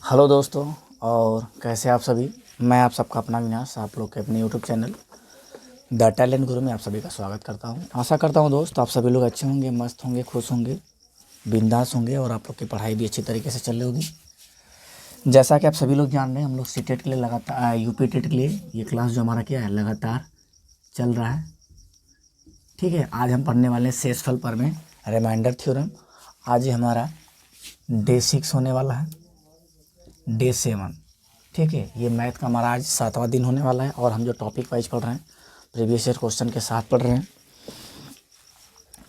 Hello दोस्तों, और कैसे आप सभी। मैं आप सबका अपना विनाश, आप लोग के अपने यूट्यूब चैनल द टैलेंट गुरु में आप सभी का स्वागत करता हूं। आशा करता हूं दोस्त आप सभी लोग अच्छे होंगे, मस्त होंगे, खुश होंगे, बिंदास होंगे और आप लोग की पढ़ाई भी अच्छी तरीके से चल रही होगी। जैसा कि आप सभी लोग जान रहे हैं, हम लोग सीटेट के लिए लगातार यूपी टेट के लिए ये क्लास जो हमारा क्या है लगातार चल रहा है। ठीक है, आज हम पढ़ने वाले हैं शेषफल प्रमेय रिमाइंडर थ्योरम। आज ये हमारा डे 6 होने वाला है, डे 7। ठीक है, ये मैथ का हमारा आज 7वां दिन होने वाला है और हम जो टॉपिक वाइज पढ़ रहे हैं प्रीवियस ईयर क्वेश्चन के साथ पढ़ रहे हैं।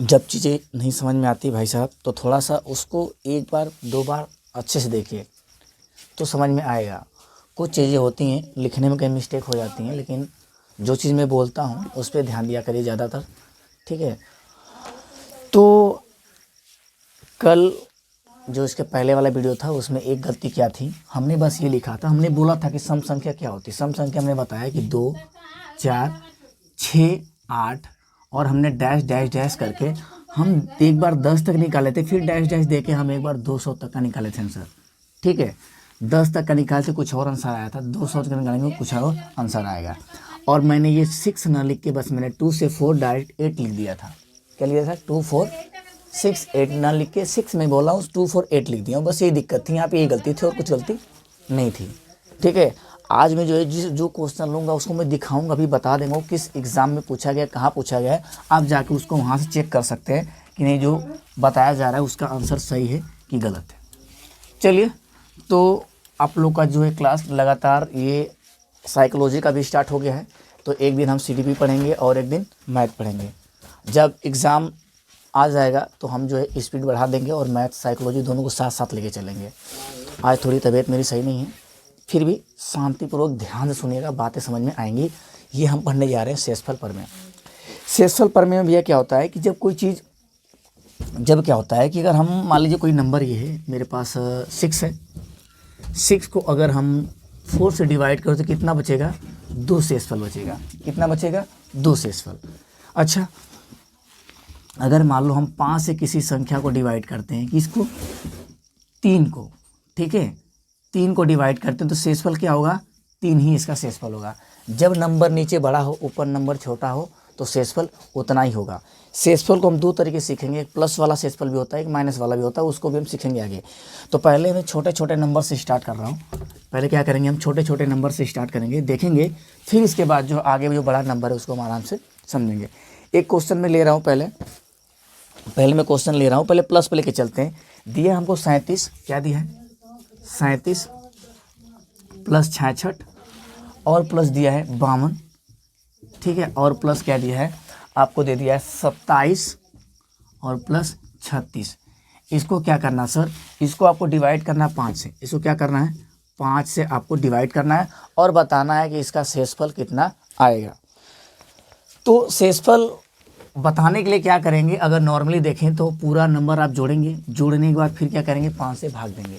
जब चीज़ें नहीं समझ में आती भाई साहब तो थोड़ा सा उसको एक बार दो बार अच्छे से देखिए तो समझ में आएगा। कुछ चीज़ें होती हैं लिखने में कई मिस्टेक हो जाती हैं, लेकिन जो चीज़ मैं बोलता हूँ उस पर ध्यान दिया करिए ज़्यादातर। ठीक है, तो कल जो इसके पहले वाला वीडियो था उसमें एक गलती क्या थी, हमने बस ये लिखा था, हमने बोला था कि सम संख्या क्या होती है। सम संख्या हमने बताया कि 2, 4, 6, 8 और हमने डैश डैश डैश करके हम एक बार 10 तक निकाले थे, फिर डैश डैश दे के हम एक बार 200 तक का निकाले थे आंसर। ठीक है, 10 तक का निकालते कुछ और आंसर आया था, 200 तक निकालेंगे कुछ और आंसर आएगा। और मैंने ये 6 ना लिख के बस मैंने 2 से 4 डायरेक्ट 8 लिख दिया था। क्या लिखा था? 2, 4, 6, 8 ना लिख के 6 में बोला हूँ, 2, 4, 8 लिख दिया हूँ। बस यही दिक्कत थी यहाँ पे, ये गलती थी और कुछ गलती नहीं थी। ठीक है, आज मैं जो है जो क्वेश्चन लूँगा उसको मैं दिखाऊंगा, अभी बता देंगे किस एग्ज़ाम में पूछा गया, कहाँ पूछा गया है। आप जाके उसको वहाँ से चेक कर सकते हैं कि नहीं जो बताया जा रहा है उसका आंसर सही है कि गलत है। चलिए, तो आप लोग का जो है क्लास लगातार ये साइकोलॉजी का भी स्टार्ट हो गया है। तो एक दिन हम CDP पढ़ेंगे और एक दिन मैथ पढ़ेंगे। जब एग्ज़ाम आ जाएगा तो हम जो है स्पीड बढ़ा देंगे और मैथ साइकोलॉजी दोनों को साथ साथ लेके चलेंगे। आज थोड़ी तबीयत मेरी सही नहीं है, फिर भी शांतिपूर्वक ध्यान से सुनिएगा, बातें समझ में आएंगी। ये हम पढ़ने जा रहे हैं शेषफल प्रमेय। शेषफल प्रमेय में भैया क्या होता है कि जब क्या होता है कि अगर हम मान लीजिए कोई नंबर ये है मेरे पास 6 है, 6 को अगर हम 4 से डिवाइड करो तो कितना बचेगा? 2 शेषफल बचेगा। कितना बचेगा? 2 शेषफल। अच्छा, अगर मान लो हम 5 से किसी संख्या को डिवाइड करते हैं, किसको? 3 को। ठीक है, 3 को डिवाइड करते हैं तो शेषफल क्या होगा? 3 ही इसका शेषफल होगा। जब नंबर नीचे बड़ा हो ऊपर नंबर छोटा हो तो शेषफल उतना ही होगा। शेषफल को हम 2 तरीके से सीखेंगे, एक प्लस वाला शेषफल भी होता है, एक माइनस वाला भी होता है, उसको भी हम सीखेंगे आगे। तो पहले मैं छोटे छोटे नंबर से स्टार्ट कर रहा हूँ। पहले क्या करेंगे, हम छोटे छोटे नंबर से स्टार्ट करेंगे, देखेंगे, फिर इसके बाद जो आगे जो बड़ा नंबर है उसको हम आराम से समझेंगे। एक क्वेश्चन में ले रहा हूँ, पहले मैं क्वेश्चन ले रहा हूँ, पहले प्लस पे लेके चलते हैं। दिया हमको 37, क्या दिया है? 37 प्लस 66 और प्लस दिया है 52। ठीक है, और प्लस क्या दिया है? आपको दे दिया है 27 और प्लस 36। इसको क्या करना सर? इसको आपको डिवाइड करना है 5 से। इसको क्या करना है? 5 से आपको डिवाइड करना है और बताना है कि इसका शेषफल कितना आएगा। तो शेषफल बताने के लिए क्या करेंगे, अगर नॉर्मली देखें तो पूरा नंबर आप जोड़ेंगे, जोड़ने के बाद फिर क्या करेंगे? 5 से भाग देंगे।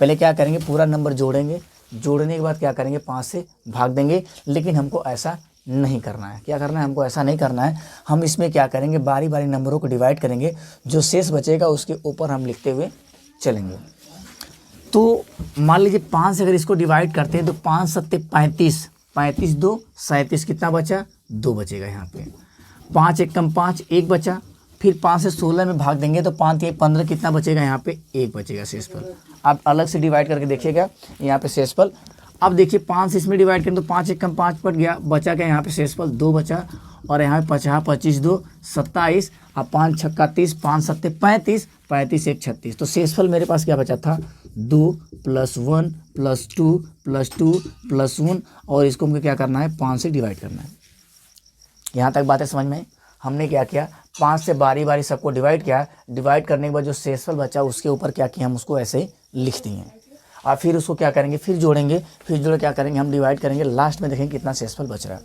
पहले क्या करेंगे? पूरा नंबर जोड़ेंगे, जोड़ने के बाद क्या करेंगे? 5 से भाग देंगे। लेकिन हमको ऐसा नहीं करना है। क्या करना है? हमको ऐसा नहीं करना है। हम इसमें क्या करेंगे? बारी बारी नंबरों को डिवाइड करेंगे, जो शेष बचेगा उसके ऊपर हम लिखते हुए चलेंगे। तो मान लीजिए 5 से अगर इसको डिवाइड करते हैं तो 5 सत्ते 35, 35 2 37, कितना बचा? 2 बचेगा यहाँ पे। 5 एक कम 5, 1 बचा। फिर 5 से 16 में भाग देंगे तो 5 1 15, कितना बचेगा? यहाँ पे 1 बचेगा शेषफल। आप अलग से डिवाइड करके देखिएगा यहाँ पे शेषफल। अब देखिए 5 से इसमें डिवाइड करें तो 5 एक कम 5 पड़ गया, बचा क्या यहाँ पे? शेषफल 2 बचा। और यहाँ पे 50, 25 2 27 और 5 छक्का 30, 5 सत्ते 35, 35 1 36। तो शेषफल मेरे पास क्या बचा था? 2 + 1 + 2 + 2 + 1। और इसको हमको क्या करना है? 5 से डिवाइड करना है। यहाँ तक बातें समझ में? हमने क्या किया? 5 से बारी बारी सबको डिवाइड किया। डिवाइड करने के बाद जो शेषफल बचा उसके ऊपर क्या किया? हम उसको ऐसे लिख दिए और फिर उसको क्या करेंगे? फिर जोड़ेंगे। फिर जोड़ क्या करेंगे? हम डिवाइड करेंगे, लास्ट में देखेंगे कितना शेषफल बच रहा है।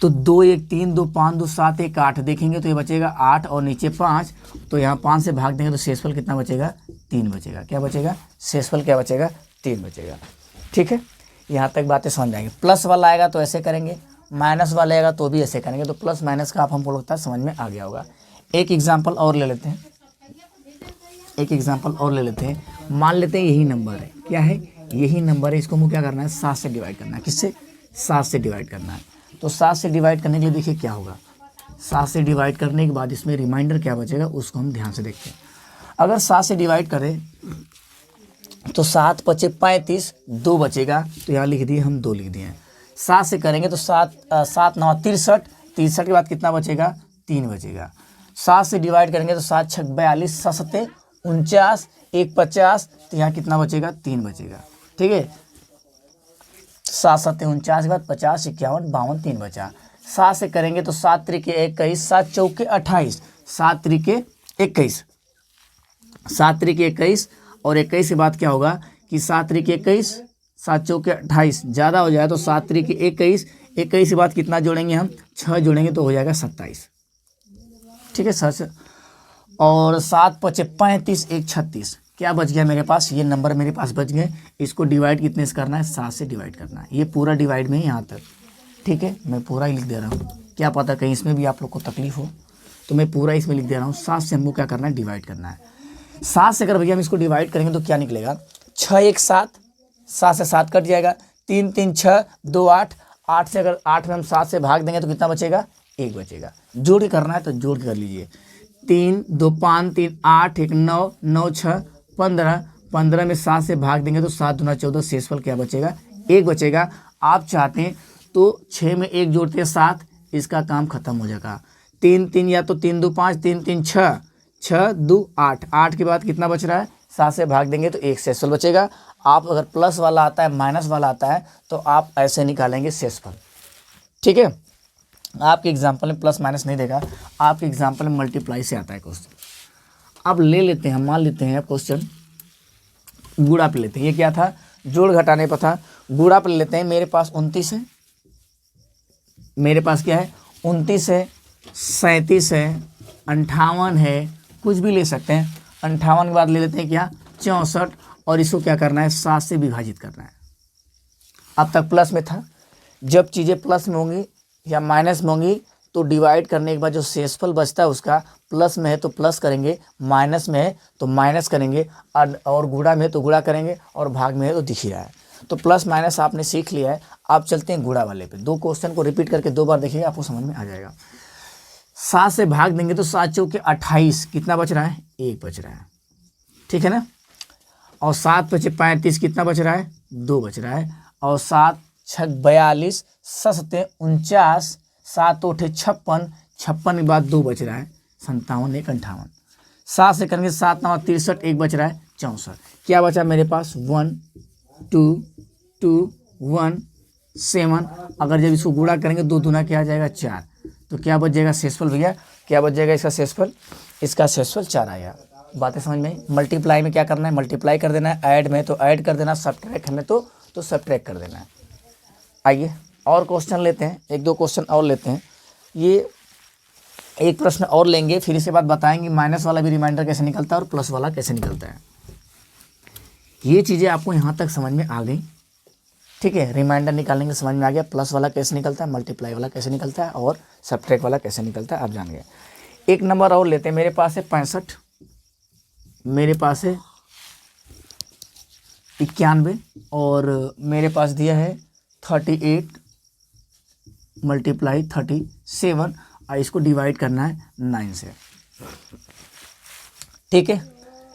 तो 2 1 3 2 5 2 7 1 8 देखेंगे तो ये बचेगा 8 और नीचे 5। तो यहाँ 5 से भाग देंगे तो शेषफल कितना बचेगा? 3 बचेगा। क्या बचेगा? शेषफल क्या बचेगा? 3 बचेगा। ठीक है, यहाँ तक बातें समझ जाएंगे। प्लस वाला आएगा तो ऐसे करेंगे, माइनस वाला आएगा तो भी ऐसे करेंगे। तो प्लस माइनस का आप हमको लगता है समझ में आ गया होगा। एक एग्जाम्पल और ले लेते हैं। एक एग्जांपल और ले लेते हैं। मान लेते हैं यही नंबर है, क्या है, यही नंबर है, इसको मुझे क्या करना है, 7 से डिवाइड करना है। किससे, 7 से डिवाइड करना है। तो 7 से डिवाइड करने के लिए देखिए क्या होगा, 7 से डिवाइड करने के बाद इसमें रिमाइंडर क्या बचेगा उसको हम ध्यान से देखते हैं। अगर 7 से डिवाइड करें तो 7 पचे 35, 2 बचेगा, तो यहाँ लिख दिए हम 2 लिख दिए हैं। 7 से करेंगे तो 7 9 63, 63 के बाद कितना बचेगा, 3 बचेगा। 7 से डिवाइड करेंगे तो 7 6 42, 7 7 49, 1 50, तो यहाँ कितना बचेगा, 3 बचेगा। ठीक है, 7 7 49 के बाद 50 51 52, 3 बचा। 7 से करेंगे तो 7 त्रिके 21, 7 चौके 28, 7 त्रिके 21, 7 त्रिके 21 और 21 के बाद क्या होगा कि 7 त्रिके 21, 7 चौके 28 ज़्यादा हो जाए तो 7 त्रिके 21, 21 के बाद कितना जोड़ेंगे हम, 6 जोड़ेंगे तो हो जाएगा 27। ठीक है सर, और 7 पचे 35, 1 36, क्या बच गया मेरे पास, ये नंबर मेरे पास बच गए। इसको डिवाइड कितने से करना है, 7 से डिवाइड करना है। ये पूरा डिवाइड में यहाँ तक, ठीक है, मैं पूरा ही लिख दे रहा हूँ, क्या पता कहीं इसमें भी आप लोग को तकलीफ हो, तो मैं पूरा इसमें लिख दे रहा हूँ। 7 से हमको क्या करना है, डिवाइड करना है। 7 से अगर भैया हम इसको डिवाइड करेंगे तो क्या निकलेगा, 6 1 7, 7 से 7 कट जाएगा, 3 3 6 2 8, 8 से अगर 8 में हम 7 से भाग देंगे तो कितना बचेगा, 1 बचेगा। जोड़ के करना है तो जोड़ के कर लीजिए, 3 2 5 3 8 1 9 9 6 15, 15 में 7 से भाग देंगे तो 7 दूना 14, शेषफल क्या बचेगा, 1 बचेगा। आप चाहते हैं तो 6 में 1 जोड़ते हैं 7, इसका काम खत्म हो जाएगा। 3 3 या तो 3 2 5, 3 3 6, 6 2 8, 8 के बाद कितना बच रहा है, 7 से भाग देंगे तो 1 शेषफल बचेगा। आप अगर प्लस वाला आता है माइनस वाला आता है तो आप ऐसे निकालेंगे शेषफल। ठीक है, आपके एग्जाम्पल में प्लस माइनस नहीं देगा, आपके एग्जाम्पल में मल्टीप्लाई से आता है क्वेश्चन। अब ले लेते हैं, मान लेते हैं क्वेश्चन गुणा पे लेते हैं। ये क्या था, जोड़ घटाने पर था, गुणा पे लेते हैं। मेरे पास 29 है, मेरे पास क्या है, 29 है, 37 है, 58 है, कुछ भी ले सकते हैं। 58 के बाद ले लेते हैं क्या, 64, और इसको क्या करना है, 7 से विभाजित करना है। अब तक प्लस में था, जब चीज़ें प्लस में होंगी या माइनस में होंगी तो डिवाइड करने के बाद जो शेषफल बचता है उसका प्लस में है तो प्लस करेंगे, माइनस में है तो माइनस करेंगे, और गुणा में है तो गुणा करेंगे, और भाग में है तो दिख ही रहा है। तो प्लस माइनस आपने सीख लिया है। आप चलते हैं गुणा वाले पे। 2 क्वेश्चन को रिपीट करके 2 बार देखिएगा, आपको समझ में आ जाएगा। 7 से भाग देंगे तो 7 चौके 28, कितना बच रहा है, 1 बच रहा है। ठीक है ना, और 7 पचे 35, कितना बच रहा है, 2 बच रहा है, और 7 6 42, 7 49, 7 8 56, 56 के बाद 2 बच रहा है, 57 1 58। 7 से करेंगे 7 9 63, 1 बच रहा है 64। क्या बचा मेरे पास, 1 2 2 1 7। अगर जब इसको गुणा करेंगे 2 दूना क्या आ जाएगा, 4, तो क्या बच जाएगा शेषफल भैया, क्या बच जाएगा इसका शेषफल, इसका शेषफल 4 आया। बातें समझ में आई। मल्टीप्लाई में क्या करना है, मल्टीप्लाई कर देना है, ऐड में तो ऐड कर देना, सब्ट्रैक्ट में तो सब्ट्रैक्ट कर देना है। आइए और क्वेश्चन लेते हैं, 1 2 क्वेश्चन और लेते हैं। ये एक प्रश्न और लेंगे, फिर इसके बाद बताएंगे माइनस वाला भी रिमाइंडर कैसे निकलता है और प्लस वाला कैसे निकलता है। ये चीज़ें आपको यहाँ तक समझ में आ गई। ठीक है, रिमाइंडर निकालने के समझ में आ गया, प्लस वाला कैसे निकलता है, मल्टीप्लाई वाला कैसे निकलता है, और सब्ट्रैक्ट वाला कैसे निकलता है, आप जान गए। एक नंबर और लेते हैं। मेरे पास है 65, मेरे पास है 91, और मेरे पास दिया है 38 मल्टीप्लाई 37, और इसको डिवाइड करना है 9 से। ठीक है,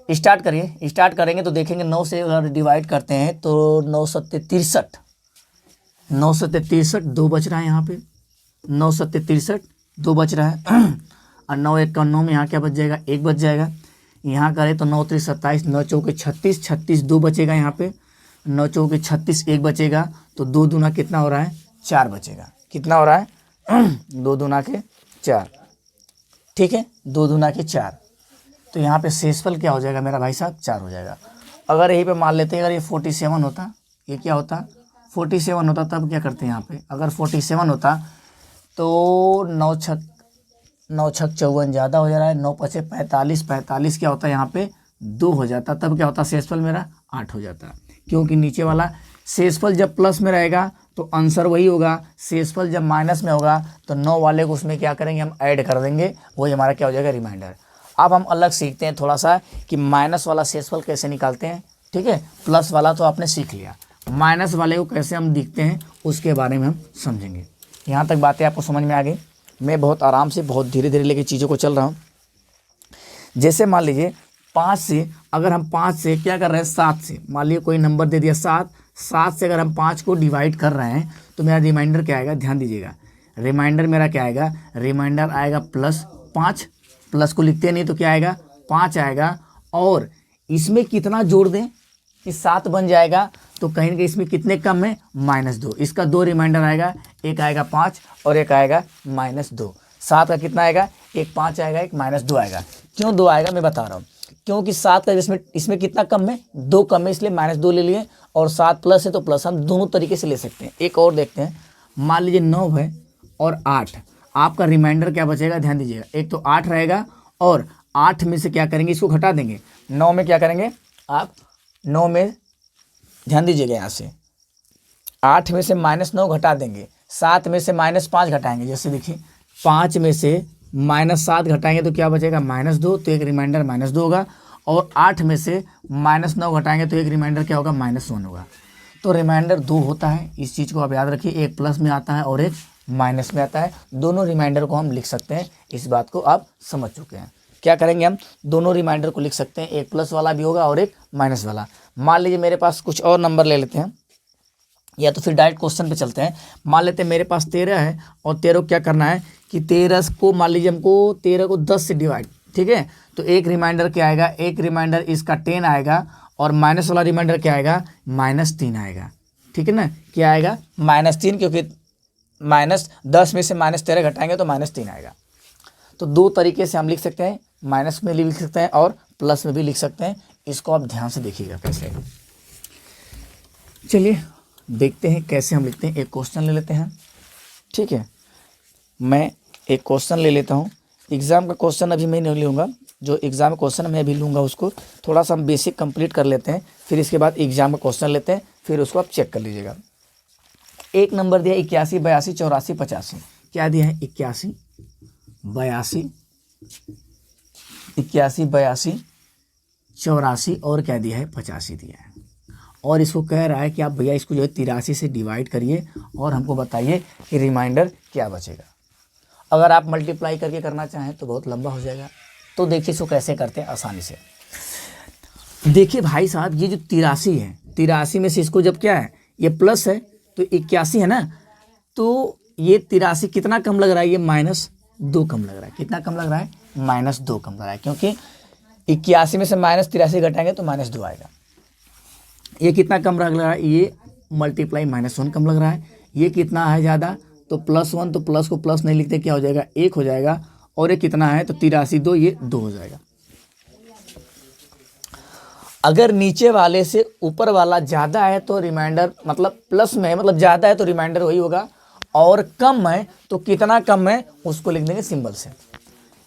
स्टार्ट करिए। स्टार्ट करेंगे तो देखेंगे 9 से अगर डिवाइड करते हैं तो 9 सत्ते 63, 9 सत्ते 63, 2 बच रहा है यहाँ पे, 9 सत्ते 63, 2 बच रहा है, और 9 1 का 9 में यहाँ क्या बच जाएगा, 1 बच जाएगा। यहाँ करें तो 9 3 27, 9 चौके 36, 36 2 बचेगा यहाँ पे, 9 चौके 36 1 बचेगा, तो 2 दूना कितना हो रहा है, 4 बचेगा। कितना हो रहा है 2 दूना के 4। ठीक है, 2 दूना के 4, तो यहाँ पे शेषफल क्या हो जाएगा मेरा भाई साहब, 4 हो जाएगा। अगर यहीं पे मान लेते हैं अगर ये 47 होता, ये क्या होता, 47 होता, तब क्या करते हैं यहाँ पे, अगर 47 होता तो 9 छक 54 ज़्यादा हो जा रहा है, 9 पचे 45, 45 क्या होता है यहाँ पे 2 हो जाता, तब क्या होता शेषफल मेरा 8 हो जाता। क्योंकि नीचे वाला शेषफल जब प्लस में रहेगा तो आंसर वही होगा, शेषफल जब माइनस में होगा तो 9 वाले को उसमें क्या करेंगे हम ऐड कर देंगे, वही हमारा क्या हो जाएगा रिमाइंडर। अब हम अलग सीखते हैं थोड़ा सा कि माइनस वाला शेषफल कैसे निकालते हैं। ठीक है, प्लस वाला तो आपने सीख लिया, माइनस वाले को कैसे हम दिखते हैं उसके बारे में हम समझेंगे। यहाँ तक बातें आपको समझ में आ गई। मैं बहुत आराम से बहुत धीरे धीरे लेके चीज़ों को चल रहा हूँ। जैसे मान लीजिए 5 से, अगर हम 5 से क्या कर रहे हैं, 7 से, मान लीजिए कोई नंबर दे दिया 7 से अगर हम 5 को डिवाइड कर रहे हैं तो मेरा रिमाइंडर क्या आएगा, ध्यान दीजिएगा। रिमाइंडर मेरा क्या आएगा, रिमाइंडर आएगा +5, प्लस को लिखते नहीं तो क्या आएगा 5 आएगा। और इसमें कितना जोड़ दें कि 7 बन जाएगा, तो कहीं ना कहीं इसमें कितने कम है, -2। इसका 2 रिमाइंडर आएगा, एक आएगा 5 और एक आएगा -2। 7 का कितना आएगा, एक 5 आएगा, एक -2 आएगा। क्यों 2 आएगा मैं बता रहा हूँ, क्योंकि 7 का इसमें कितना कम है, 2 कम है, इसलिए -2 ले लिए। और 7 प्लस है तो प्लस हम दोनों तरीके से ले सकते हैं। एक और देखते हैं, मान लीजिए 9 है और 8, आपका रिमाइंडर क्या बचेगा, ध्यान दीजिएगा। एक तो 8 रहेगा और 8 में से क्या करेंगे, इसको घटा देंगे। 9 में क्या करेंगे आप, 9 में ध्यान दीजिएगा, यहाँ से 8 में से -9 घटा देंगे, 7 में से -5 घटाएंगे। जैसे देखिए 5 में से -7 घटाएंगे तो क्या बचेगा, -2, तो एक रिमाइंडर -2 होगा। और 8 में से -9 घटाएंगे तो एक रिमाइंडर क्या होगा, -1 होगा। तो रिमाइंडर 2 होता है, इस चीज़ को आप याद रखिए। एक प्लस में आता है और एक माइनस में आता है। दोनों रिमाइंडर को हम लिख सकते हैं, इस बात को आप समझ चुके हैं। क्या करेंगे हम, दोनों रिमाइंडर को लिख सकते हैं, एक प्लस वाला भी होगा और एक माइनस वाला। मान लीजिए मेरे पास कुछ और नंबर ले लेते हैं, या तो फिर डायरेक्ट क्वेश्चन पे चलते हैं। मान लेते हैं मेरे पास 13 है और 13 को क्या करना है कि 13 को, मान लीजिए हमको 13 को 10 से डिवाइड, ठीक है। तो एक रिमाइंडर क्या आएगा, एक रिमाइंडर इसका 10 आएगा और माइनस वाला रिमाइंडर क्या आएगा, -3 आएगा। ठीक है ना, क्या आएगा, -3, क्योंकि -10 में से -13 घटाएंगे तो -3 आएगा। तो दो तरीके से हम लिख सकते हैं, माइनस में भी लिख सकते हैं और प्लस में भी लिख सकते हैं। इसको आप ध्यान से देखिएगा कैसे। चलिए देखते हैं कैसे हम लिखते हैं। एक क्वेश्चन ले लेते हैं, ठीक है। मैं एक क्वेश्चन ले लेता हूँ। एग्ज़ाम का क्वेश्चन अभी मैं नहीं लूँगा, जो एग्ज़ाम क्वेश्चन मैं भी लूँगा उसको थोड़ा सा हम बेसिक कंप्लीट कर लेते हैं, फिर इसके बाद एग्ज़ाम का क्वेश्चन लेते हैं, फिर उसको आप चेक कर लीजिएगा। एक नंबर दिया 81, 82, 84, 85। क्या दिया है, 81, 82, 84 और क्या दिया है, 85 दिया है। और इसको कह रहा है कि आप भैया इसको जो है 83 से डिवाइड करिए और हमको बताइए कि रिमाइंडर क्या बचेगा। अगर आप मल्टीप्लाई करके करना चाहें तो बहुत लंबा हो जाएगा। तो देखिए इसको कैसे करते हैं आसानी से। देखिए भाई साहब, ये जो 83 है, 83 में से इसको जब क्या है, ये प्लस है तो 81 है ना, तो ये 83 कितना कम लग रहा है, ये -2 कम लग रहा है। कितना कम लग रहा है, -2 कम लग रहा है, क्योंकि 81 में से -83 घटाएंगे तो -2 आएगा। ये कितना कम लग रहा है, ये मल्टीप्लाई -1 कम लग रहा है। ये कितना है ज़्यादा, तो +1, तो प्लस को प्लस नहीं लिखते, क्या हो जाएगा, 1 हो जाएगा। और ये कितना है, तो 83, 2, ये 2 हो जाएगा। अगर नीचे वाले से ऊपर वाला ज़्यादा है तो रिमाइंडर मतलब प्लस में है, मतलब ज़्यादा है तो रिमाइंडर वही होगा, और कम है तो कितना कम है उसको लिख देंगे सिंबल से।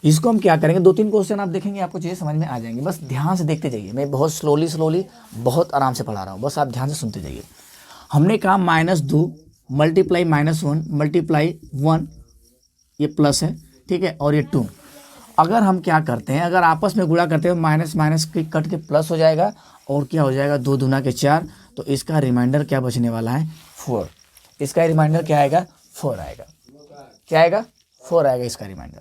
इसको हम क्या करेंगे, 2-3 क्वेश्चन आप देखेंगे, आपको चीज़ें समझ में आ जाएंगी। बस ध्यान से देखते जाइए, मैं बहुत स्लोली बहुत आराम से पढ़ा रहा हूँ, बस आप ध्यान से सुनते जाइए। हमने कहा -2 मल्टीप्लाई -1 मल्टीप्लाई 1, ये प्लस है, ठीक है, और ये 2। अगर हम क्या करते हैं, अगर आपस में गुणा करते हैं, माइनस की कट के प्लस हो जाएगा और क्या हो जाएगा, 2 दूना के 4। तो इसका रिमाइंडर क्या बचने वाला है, 4। इसका रिमाइंडर क्या आएगा, 4 आएगा। क्या आएगा, 4 आएगा इसका रिमाइंडर।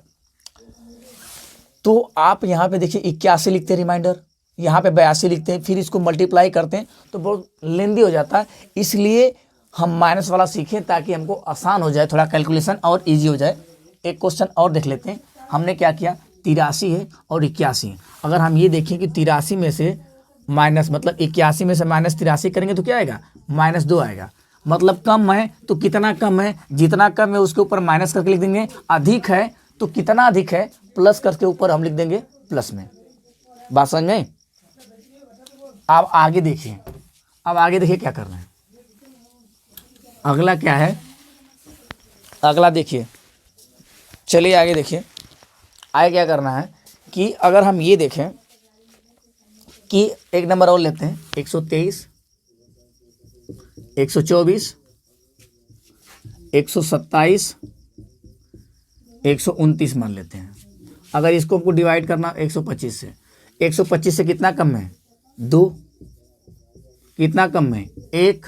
तो आप यहाँ पे देखिए 81 लिखते हैं रिमाइंडर, यहाँ पे 82 लिखते हैं, फिर इसको मल्टीप्लाई करते हैं तो बहुत लेंदी हो जाता है। इसलिए हम माइनस वाला सीखें ताकि हमको आसान हो जाए, थोड़ा कैलकुलेशन और इजी हो जाए। एक क्वेश्चन और देख लेते हैं। हमने क्या किया, 83 है और 81 है। अगर हम ये देखें कि 83 में से माइनस, मतलब 81 में से -83 करेंगे तो क्या आएगा, -2 आएगा। मतलब कम है तो कितना कम है, जितना कम है उसके ऊपर माइनस करके लिख देंगे। अधिक है तो कितना अधिक है, प्लस करके ऊपर हम लिख देंगे प्लस में। बात समझ में? अब आगे देखिए, क्या करना है। अगला क्या है, अगला देखिए, चलिए आगे देखिए। आगे क्या करना है कि अगर हम ये देखें कि एक नंबर और लेते हैं, 123, 124, 127, 129 मान लेते हैं। अगर इसको हमको डिवाइड करना 125 से, 125 से कितना कम है 2, कितना कम है 1,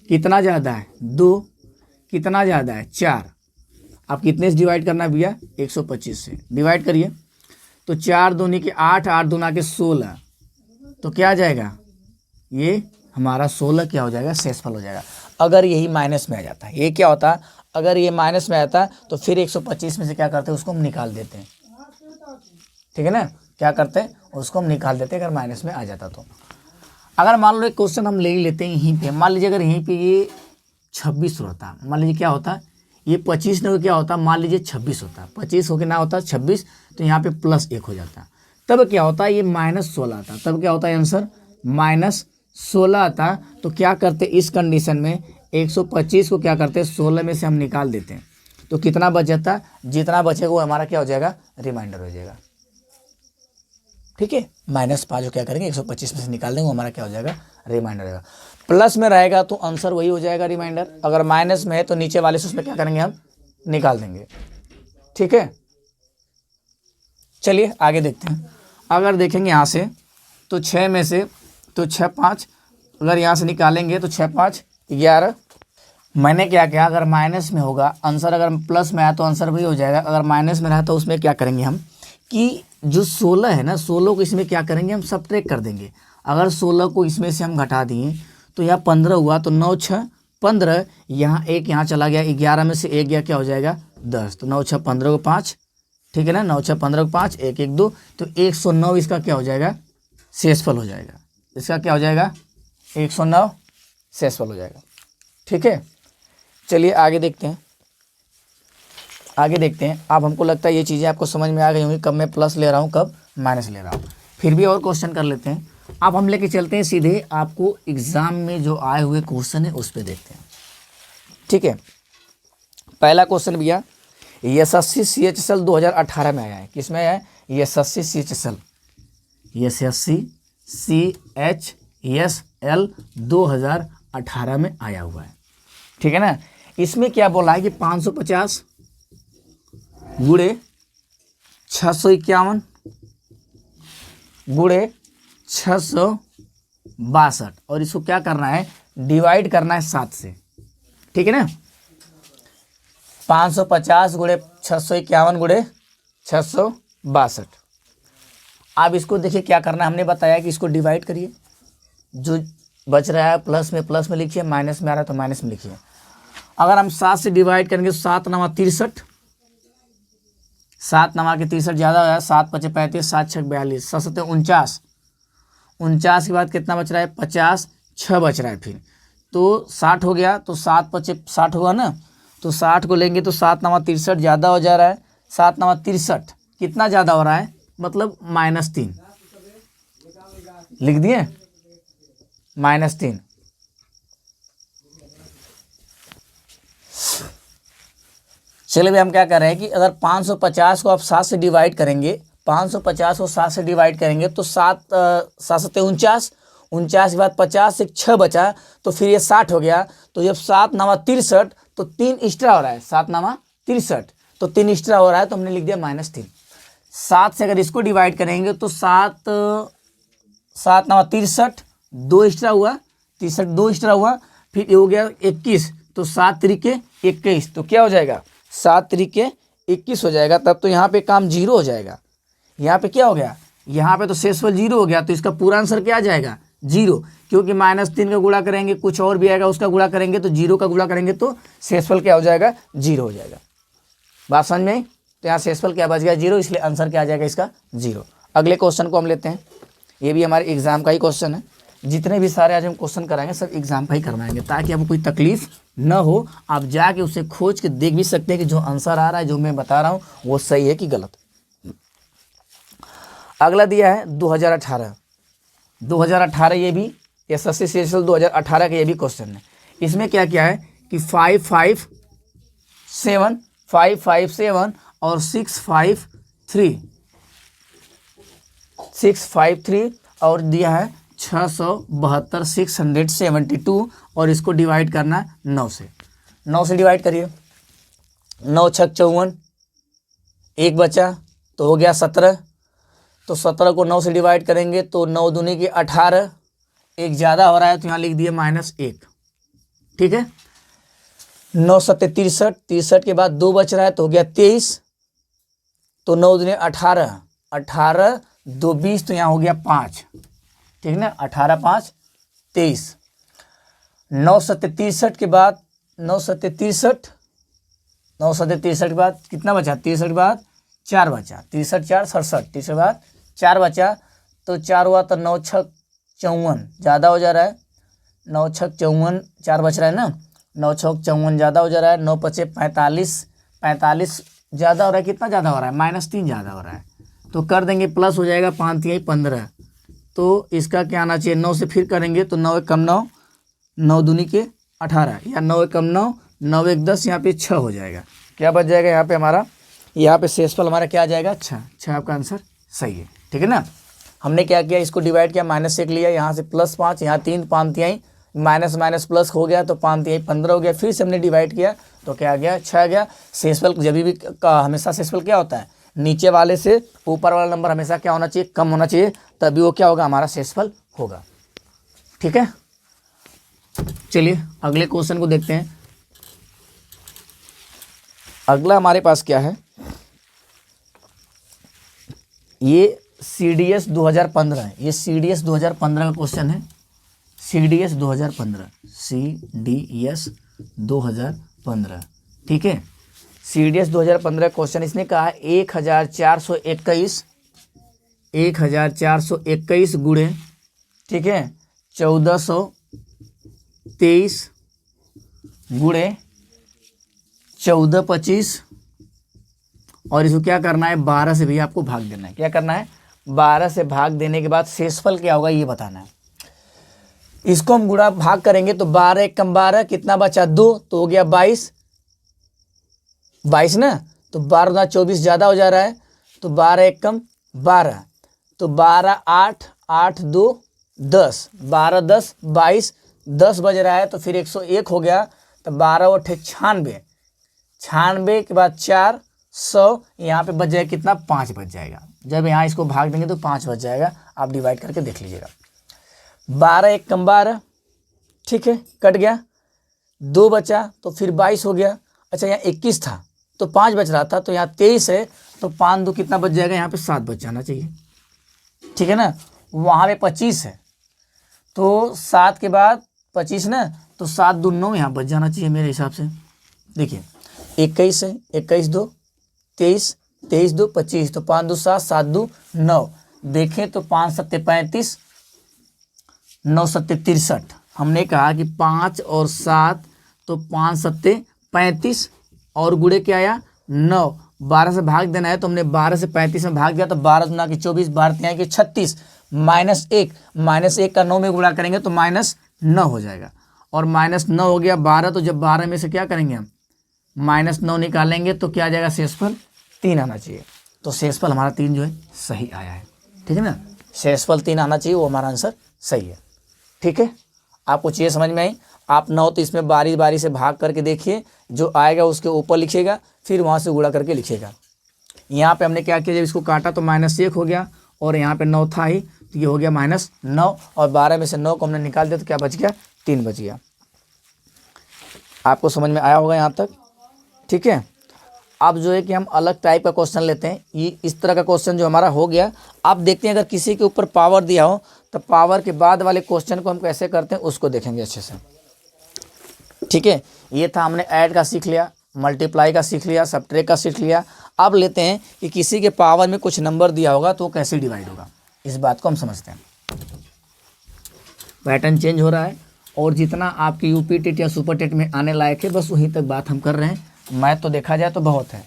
कितना ज़्यादा है 2, कितना ज़्यादा है 4। अब कितने से डिवाइड करना है भैया 125 से डिवाइड करिए। तो 4 दूनी के 8, 8 दूना के 16, तो क्या आ जाएगा ये हमारा 16 क्या हो जाएगा शेषफल हो जाएगा। अगर यही माइनस में आ जाता है, ये क्या होता है अगर ये माइनस में आता तो फिर 125 में से क्या करते हैं उसको हम निकाल देते हैं, ठीक है ना, क्या करते हैं उसको हम निकाल देते हैं अगर माइनस में आ जाता तो। अगर मान लो एक क्वेश्चन हम ले ही लेते हैं यहीं पे, मान लीजिए अगर यहीं पे ये 26 होता, मान लीजिए क्या होता ये 25 न क्या होता, मान लीजिए 26 होता, 25 हो के ना होता 26, तो यहाँ पे प्लस 1 हो जाता, तब क्या होता ये -16 आता, तब क्या होता है आंसर -16 आता। तो क्या करते इस कंडीशन में 125 को क्या करते 16 में से हम निकाल देते हैं, तो कितना बच जाता, जितना बचेगा वो हमारा क्या हो जाएगा रिमाइंडर हो जाएगा, ठीक है। -5 को क्या करेंगे 125 में से निकाल देंगे, वो हमारा क्या हो जाएगा रिमाइंडर रहेगा। प्लस में रहेगा तो आंसर वही हो जाएगा रिमाइंडर, अगर माइनस में है तो नीचे वाले से उसमें क्या करेंगे हम निकाल देंगे, ठीक है। चलिए आगे देखते हैं। अगर देखेंगे यहाँ से तो 6 में से तो 6 5, अगर यहाँ से निकालेंगे तो 6 5 11। मैंने क्या किया, अगर माइनस में होगा आंसर, अगर प्लस में आया तो आंसर वही हो जाएगा, अगर माइनस में रहा तो उसमें क्या करेंगे हम कि जो 16 है ना 16 को इसमें क्या करेंगे हम सब्ट्रैक्ट कर देंगे। अगर 16 को इसमें से हम घटा दिए तो यहाँ 15 हुआ, तो 9 6 15, यहाँ एक यहाँ चला गया, 11 में से 1 गया क्या हो जाएगा 10, तो 9 6 15 को 5, ठीक है ना, 9 6 15 को 5, 1 1 2, तो 109 इसका क्या हो जाएगा शेषफल हो जाएगा, इसका क्या हो जाएगा 109 शेषफल हो जाएगा, ठीक है। चलिए आगे देखते हैं, आगे देखते हैं। अब हमको लगता है ये चीज़ें आपको समझ में आ गई होंगी, कब मैं प्लस ले रहा हूँ कब माइनस ले रहा हूँ। फिर भी और क्वेश्चन कर लेते हैं। अब हम लेके चलते हैं सीधे आपको एग्जाम में जो आए हुए क्वेश्चन है उस पर देखते हैं, ठीक है। पहला क्वेश्चन भैया एसएससी CHSL 2018 में आया है, किसमें आया है एसएससी CHSL 2018 में आया हुआ है, ठीक है ना। इसमें क्या बोला है कि 550 गुणे 651 गुणे 662, और इसको क्या करना है डिवाइड करना है 7 से, ठीक है ना। 550 गुणे 651 गुणे 662। अब इसको देखिए क्या करना है, हमने बताया कि इसको डिवाइड करिए, जो बच रहा है प्लस में लिखिए, माइनस में आ रहा है तो माइनस में लिखिए। अगर हम 7 से डिवाइड करेंगे तो 7 9 63, 7 9 के 63 ज़्यादा हो जाए, 7 5 35, 7 6 42, 7 7 49, 49 के बाद कितना बच रहा है 50, 6 बच रहा है, फिर तो 60 हो गया, तो 7 5 60 हुआ ना, तो 60 को लेंगे तो 7 9 63 ज़्यादा हो जा रहा है, 7 9 63 कितना ज़्यादा हो रहा है मतलब -3 लिख दिए, -3। चलिए भाई हम क्या कर रहे हैं कि अगर 550 को आप 7 से डिवाइड करेंगे, 550 को 7 से डिवाइड करेंगे तो 7 7 49, 49 के बाद 50 से 6 बचा, तो फिर ये 60 हो गया। तो जब 7 9 63 तो 3 एक्स्ट्रा हो रहा है, 7 9 63 तो 3 एक्स्ट्रा हो रहा है, तो हमने लिख दिया -3। 7 से अगर इसको डिवाइड करेंगे तो 7 7 9 63, 2 एक्स्ट्रा हुआ, 63 2 एक्स्ट्रा हुआ, फिर ये हो गया 21, तो 7 3 21, तो क्या हो जाएगा 7 3 21 हो जाएगा। तब तो यहाँ पे काम 0 हो जाएगा, यहाँ पे क्या हो गया, यहाँ पे तो शेषफल 0 हो गया, तो इसका पूरा आंसर क्या आ जाएगा 0, क्योंकि -3 का गुणा करेंगे कुछ और भी आएगा, उसका गुणा करेंगे तो 0 का गुणा करेंगे तो शेषफल क्या हो जाएगा 0 हो जाएगा। बात समझ में आई? तो यहाँ शेषफल क्या बच गया 0, इसलिए आंसर क्या आ जाएगा इसका 0। अगले क्वेश्चन को हम लेते हैं, ये भी हमारे एग्जाम का ही क्वेश्चन है। जितने भी सारे आज हम क्वेश्चन कराएंगे सब एग्जाम का ही करवाएंगे, ताकि आपको कोई तकलीफ न हो, आप जाके उसे खोज के देख भी सकते हैं कि जो आंसर आ रहा है जो मैं बता रहा हूँ वो सही है कि गलत। अगला दिया है 2018, ये भी एसएससी CHSL 2018 का ये भी क्वेश्चन है। इसमें क्या क्या है कि 557 और 653 और दिया है 672 672, और इसको डिवाइड करना है 9 से। 9 से डिवाइड करिए, 9 6 54, 1 बचा, तो हो गया 17। तो 17 को 9 से डिवाइड करेंगे तो 9 दूनी की 18, एक ज़्यादा हो रहा है तो यहाँ लिख दिए -1, ठीक है। 9 सत्ते 63, 63 के बाद 2 बच रहा है तो हो गया 23, तो 9 दूनी 18, 18 2 20, तो यहाँ हो गया 5, ठीक ना। 18 5 23। 9 सत्ते 63 के बाद 9 सत्ते 63, 9 सत्ते 63 के बाद कितना बचा, 63 के बाद 4 बचा, 63 4 67, 63 के बाद 4 बचा, तो 4 हुआ तो 9 6 54, ज़्यादा हो जा रहा है, 9 6 54, 4 बच रहा है ना, 9 6 54 ज़्यादा हो जा रहा है, 9 5 45, 45 ज़्यादा हो रहा है, कितना ज़्यादा हो रहा है, -3 ज़्यादा हो रहा है, तो कर देंगे प्लस हो जाएगा, 5 3 15, तो इसका क्या आना चाहिए, 9 से फिर करेंगे तो 9 1 कम 9, 9 दूनी के 18, या 9 1 कम 9, 9 1 10, यहाँ पे 6 हो जाएगा। क्या बच जाएगा यहाँ पे हमारा, यहाँ पे शेषफल हमारा क्या आ जाएगा, 6। 6 आपका आंसर सही है, ठीक है ना। हमने क्या किया, इसको डिवाइड किया, -1 लिया, यहाँ से +5, यहाँ 3 5 तिहाई, माइनस माइनस प्लस हो गया तो 5 तिहाई 15 हो गया, फिर से हमने डिवाइड किया तो क्या आ गया, 6 आ गया। शेषफल जब भी हमेशा शेषफल क्या होता है, नीचे वाले से ऊपर वाला नंबर हमेशा क्या होना चाहिए, कम होना चाहिए, तभी वो क्या होगा, हमारा शेषफल होगा, ठीक है। चलिए अगले क्वेश्चन को देखते हैं। अगला हमारे पास क्या है, ये CDS 2015 है, ये CDS 2015 का क्वेश्चन है, CDS 2015, CDS 2015, ठीक है। CDS 2015 क्वेश्चन इसने कहा है 1421 गुणे, ठीक है, 1423 गुणे 1425, और इसको क्या करना है, 12 से भी आपको भाग देना है। क्या करना है, 12 से भाग देने के बाद शेषफल क्या होगा ये बताना है। इसको हम गुणा भाग करेंगे तो 12 1 कम 12, कितना बचा 2, तो हो गया 22 ना, तो 12 गुना 24 ज़्यादा हो जा रहा है, तो 12 1 कम 12, तो 12 8 8 2 10, 12 10 22, 10 बज रहा है तो फिर 101 हो गया, तो 12 और 96, 96 के बाद 400, यहाँ पे बच जाएगा कितना, 5 बच जाएगा। जब यहाँ इसको भाग देंगे तो 5 बच जाएगा, आप डिवाइड करके देख लीजिएगा। 12 1 कम 12, ठीक है, कट गया, 2 बचा तो फिर 22 हो गया। अच्छा यहाँ 21 था तो 5 बच रहा था, तो यहाँ 23 है तो 5 2 कितना बच जाएगा, यहाँ पे 7 बच जाना चाहिए, ठीक है ना। वहाँ पे 25 है तो 7 के बाद 25 ना, तो 7 2 9 यहाँ बच जाना चाहिए मेरे हिसाब से। देखिए 21 है, 21 2 23, 23 2 25, तो 5 2 7, 7 2 9, देखें तो 5 7 35, 9 7 63। हमने कहा कि 5 और 7, तो 5 7 35, और गुणे क्या आया 9, 12 से भाग देना है तो हमने 12 से 35 में भाग दिया, तो 12 दुना की 24, 12 तिहाई की 36, -1 का 9 में गुणा करेंगे तो -9 हो जाएगा, और -9 हो गया 12, तो जब 12 में से क्या करेंगे हम, -9 निकालेंगे तो क्या आ जाएगा, शेषफल 3 आना चाहिए। तो शेषफल हमारा 3 जो है सही आया है, ठीक है ना, शेषफल 3 आना चाहिए, वो हमारा आंसर सही है, ठीक है। आपको चीज़ें समझ में आई, आप ना हो तो इसमें बारी बारी से भाग करके देखिए, जो आएगा उसके ऊपर लिखिएगा, फिर वहाँ से गुणा करके लिखिएगा। यहाँ पे हमने क्या किया, जब इसको काटा तो -1 हो गया, और यहाँ पे 9 था ही, तो ये हो गया -9, और 12 में से 9 को हमने निकाल दिया तो क्या बच गया, 3 बच गया। आपको समझ में आया होगा यहाँ तक, ठीक है। अब जो है कि हम अलग टाइप का क्वेश्चन लेते हैं, ये इस तरह का क्वेश्चन जो हमारा हो गया। आप देखते हैं अगर किसी के ऊपर पावर दिया हो तो पावर के बाद वाले क्वेश्चन को हम कैसे करते हैं उसको देखेंगे अच्छे से, ठीक है। ये था, हमने ऐड का सीख लिया, मल्टीप्लाई का सीख लिया, सबट्रैक्ट का सीख लिया। अब लेते हैं कि किसी के पावर में कुछ नंबर दिया होगा तो वो कैसे डिवाइड होगा, इस बात को हम समझते हैं। पैटर्न चेंज हो रहा है, और जितना आपकी यूपी टेट या सुपर टेट में आने लायक है बस वहीं तक बात हम कर रहे हैं। मैथ तो देखा जाए तो बहुत है।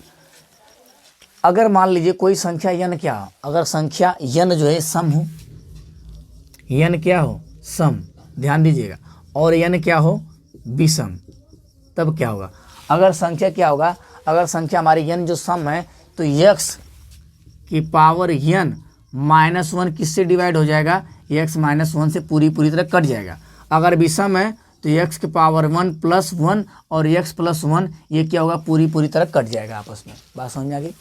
अगर मान लीजिए कोई संख्या यन क्या हो, अगर संख्या यन जो है सम हो, यन क्या हो, सम, ध्यान दीजिएगा, और यन क्या हो, विषम, तब क्या होगा। अगर संख्या क्या होगा, अगर संख्या हमारी यन जो सम है तो x की पावर यन -1 किससे डिवाइड हो जाएगा, x -1 से पूरी तरह कट जाएगा। अगर विषम है तो x की पावर 1 + 1 और x + 1 ये क्या होगा, पूरी तरह कट जाएगा आपस में। बात समझ में आ गई।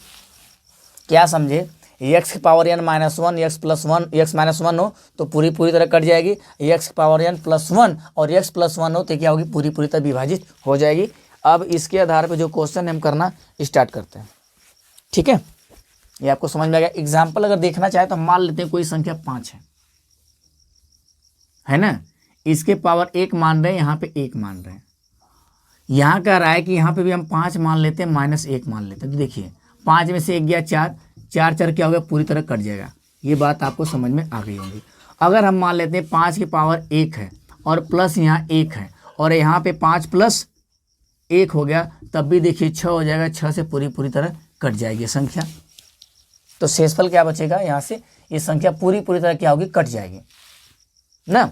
क्या समझे, एक्स की power n minus one, x plus one, x minus one हो तो पूरी तरह कट जाएगी, एक्स की पावर n प्लस वन और एक्स प्लस वन हो तो क्या होगी, पूरी तरह विभाजित हो जाएगी। अब इसके आधार पर जो क्वेश्चन हम करना स्टार्ट करते हैं। ठीक है, ये आपको समझ में आ गया। एग्जाम्पल अगर देखना चाहे तो मान लेते हैं कोई संख्या 5 है ना, इसके पावर 1 मान रहे हैं, यहाँ पे 1 मान रहे हैं। यहाँ कह रहा है कि यहाँ पे भी हम 5 मान लेते हैं, माइनस 1 मान लेते हैं। तो देखिए 5 में से 1 गया 4, 4 क्या हो गया, पूरी तरह कट जाएगा। ये बात आपको समझ में आ गई होगी। अगर हम मान लेते हैं 5 की पावर 1 है और प्लस यहाँ 1 है और यहाँ पे 5 प्लस 1 हो गया, तब भी देखिए 6 हो जाएगा, 6 से पूरी तरह कट जाएगी संख्या। तो शेषफल क्या बचेगा, यहाँ से ये संख्या पूरी तरह क्या होगी, कट जाएगी ना।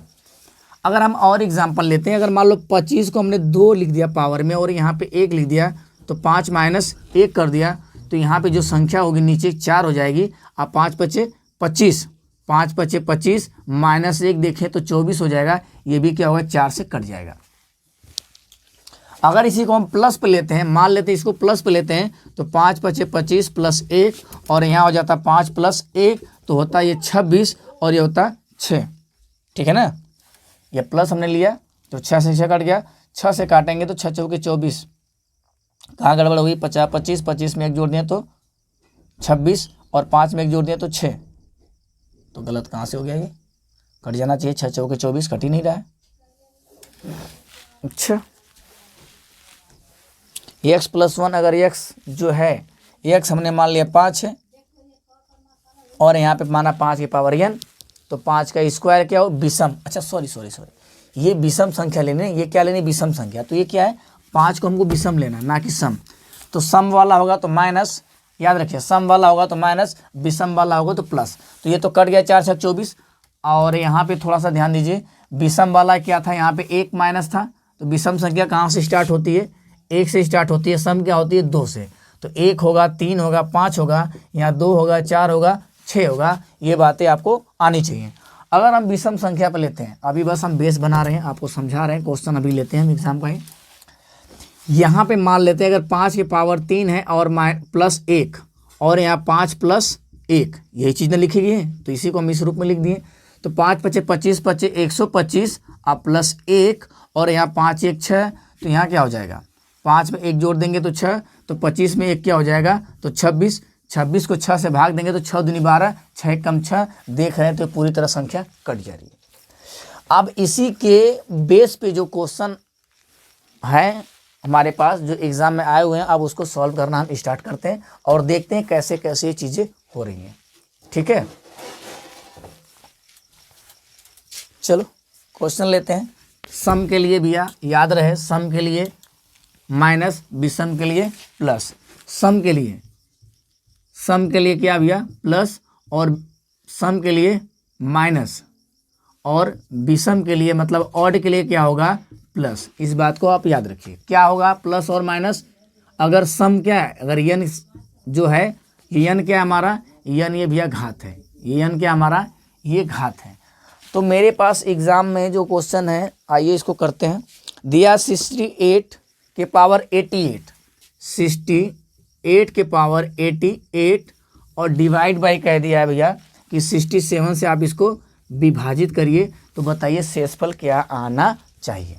अगर हम और एग्जांपल लेते हैं, अगर मान लो 25 को हमने 2 लिख दिया पावर में और यहाँ पे 1 लिख दिया तो 5 माइनस 1 कर दिया, तो यहाँ पे जो संख्या होगी नीचे 4 हो जाएगी। अब 5 पचे 25, 5 पचे 25 माइनस 1 देखें तो 24 हो जाएगा। ये भी क्या होगा, 4 से कट जाएगा। अगर इसी को हम प्लस पे लेते हैं, मान लेते हैं इसको प्लस पे लेते हैं, तो 5 पचे 25 प्लस 1 और यहाँ हो जाता 5 प्लस 1 तो होता ये 26 और ये होता 6। ठीक है ना, ये प्लस हमने लिया तो 6 से 6 कट गया, 6 से काटेंगे तो 6 चौके 24, कहाँ गड़बड़ हुई, 50 25, 25 में 1 जोड़ दिया तो 26 और 5 में 1 जोड़ दिया तो 6, तो गलत कहाँ से हो गया, ये कट जाना चाहिए। 6 चौके 24 कट ही नहीं रहा है। अच्छा, x प्लस 1, अगर x जो है x हमने मान लिया 5 है और यहाँ पे माना 5 की पावर n, तो 5 का स्क्वायर क्या हो, विषम। अच्छा सॉरी, ये विषम संख्या लेनी है, ये क्या लेनी, विषम संख्या। तो ये क्या है, 5 को हमको विषम लेना ना कि सम। तो सम वाला होगा तो माइनस, याद रखिए सम वाला होगा तो माइनस, विषम वाला होगा तो प्लस। तो ये तो कट गया 4 6 24। और यहाँ पे थोड़ा सा ध्यान दीजिए, विषम वाला क्या था, यहाँ पे 1 माइनस था। तो विषम संख्या कहाँ से स्टार्ट होती है, 1 से स्टार्ट होती है। सम क्या होती है, 2 से। तो 1 होगा, 3 होगा, 5 होगा, यहाँ 2 होगा, 4 होगा, 6 होगा। ये बातें आपको आनी चाहिए। अगर हम विषम संख्या पर लेते हैं, अभी बस हम बेस बना रहे हैं, आपको समझा रहे हैं, क्वेश्चन अभी लेते हैं हम एग्जाम का ही। यहाँ पे मान लेते हैं अगर 5 की पावर 3 है और प्लस 1 और यहाँ 5 प्लस 1, यही चीज़ ने लिखी गई है, तो इसी को हम इस रूप में लिख दिए। तो 5 पचे 25 पचे 125 और प्लस 1 और यहाँ 5 1 6, तो यहाँ क्या हो जाएगा, 5 में 1 जोड़ देंगे तो 6, तो 25 में 1 क्या हो जाएगा, तो 26। 26 को 6 से भाग देंगे तो 6 दूनी 12, 6 कम 6, देख रहे हैं तो पूरी तरह संख्या कट जा रही है। अब इसी के बेस पे जो क्वेश्चन है हमारे पास, जो एग्जाम में आए हुए हैं, अब उसको सॉल्व करना हम स्टार्ट करते हैं और देखते हैं कैसे कैसे ये चीज़ें हो रही हैं। ठीक है, चलो क्वेश्चन लेते हैं। सम के लिए भैया याद रहे, सम के लिए माइनस, विषम के लिए प्लस। सम के लिए क्या भैया, प्लस, और सम के लिए माइनस, और विषम के लिए मतलब ऑड के लिए क्या होगा, प्लस। इस बात को आप याद रखिए, क्या होगा, प्लस और माइनस। अगर सम क्या है, अगर यन जो है, यन क्या हमारा, यन ये भैया घात है, ये यन क्या हमारा, ये घात है। तो मेरे पास एग्जाम में जो क्वेश्चन है, आइए इसको करते हैं। दिया 68 के पावर 88, 68 के पावर 88 और डिवाइड बाई कह दिया है भैया कि 67 से आप इसको विभाजित करिए, तो बताइए शेषफल क्या आना चाहिए।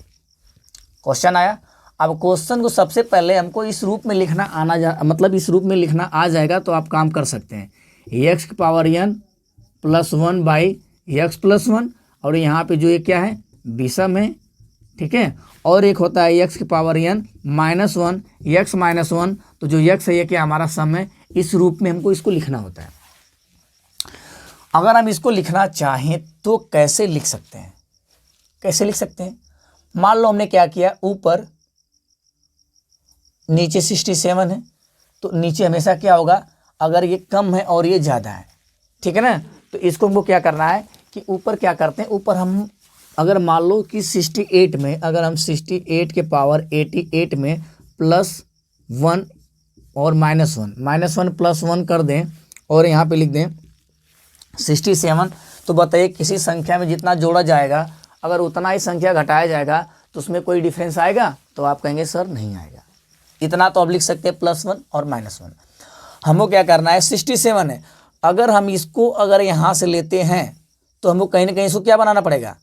क्वेश्चन आया। अब क्वेश्चन को सबसे पहले हमको इस रूप में लिखना मतलब इस रूप में लिखना आ जाएगा तो आप काम कर सकते हैं। एक्स की power n plus 1 by x plus 1, और यहाँ पे जो ये क्या है, विषम है। ठीक है, और एक होता है एक्स की power n minus 1 x minus 1, तो जो एक्स है ये क्या हमारा सम है। इस रूप में हमको इसको लिखना होता है। अगर हम इसको लिखना चाहें तो कैसे लिख सकते हैं, कैसे लिख सकते हैं। मान लो हमने क्या किया, ऊपर नीचे 67 है, तो नीचे हमेशा क्या होगा, अगर ये कम है और ये ज़्यादा है, ठीक है ना, तो इसको हमको क्या करना है कि ऊपर क्या करते हैं, ऊपर हम अगर मान लो कि 68 में, अगर हम 68 के पावर 88 में प्लस 1 और माइनस 1 प्लस 1 कर दें और यहाँ पे लिख दें 67, तो बताइए किसी संख्या में जितना जोड़ा जाएगा अगर उतना ही संख्या घटाया जाएगा तो उसमें कोई डिफरेंस आएगा, तो आप कहेंगे सर नहीं आएगा। इतना तो आप लिख सकते हैं +1 और -1। हमको क्या करना है, 67 है, अगर हम इसको अगर यहाँ से लेते हैं तो हमको कहीं ना कहीं इसको क्या बनाना पड़ेगा,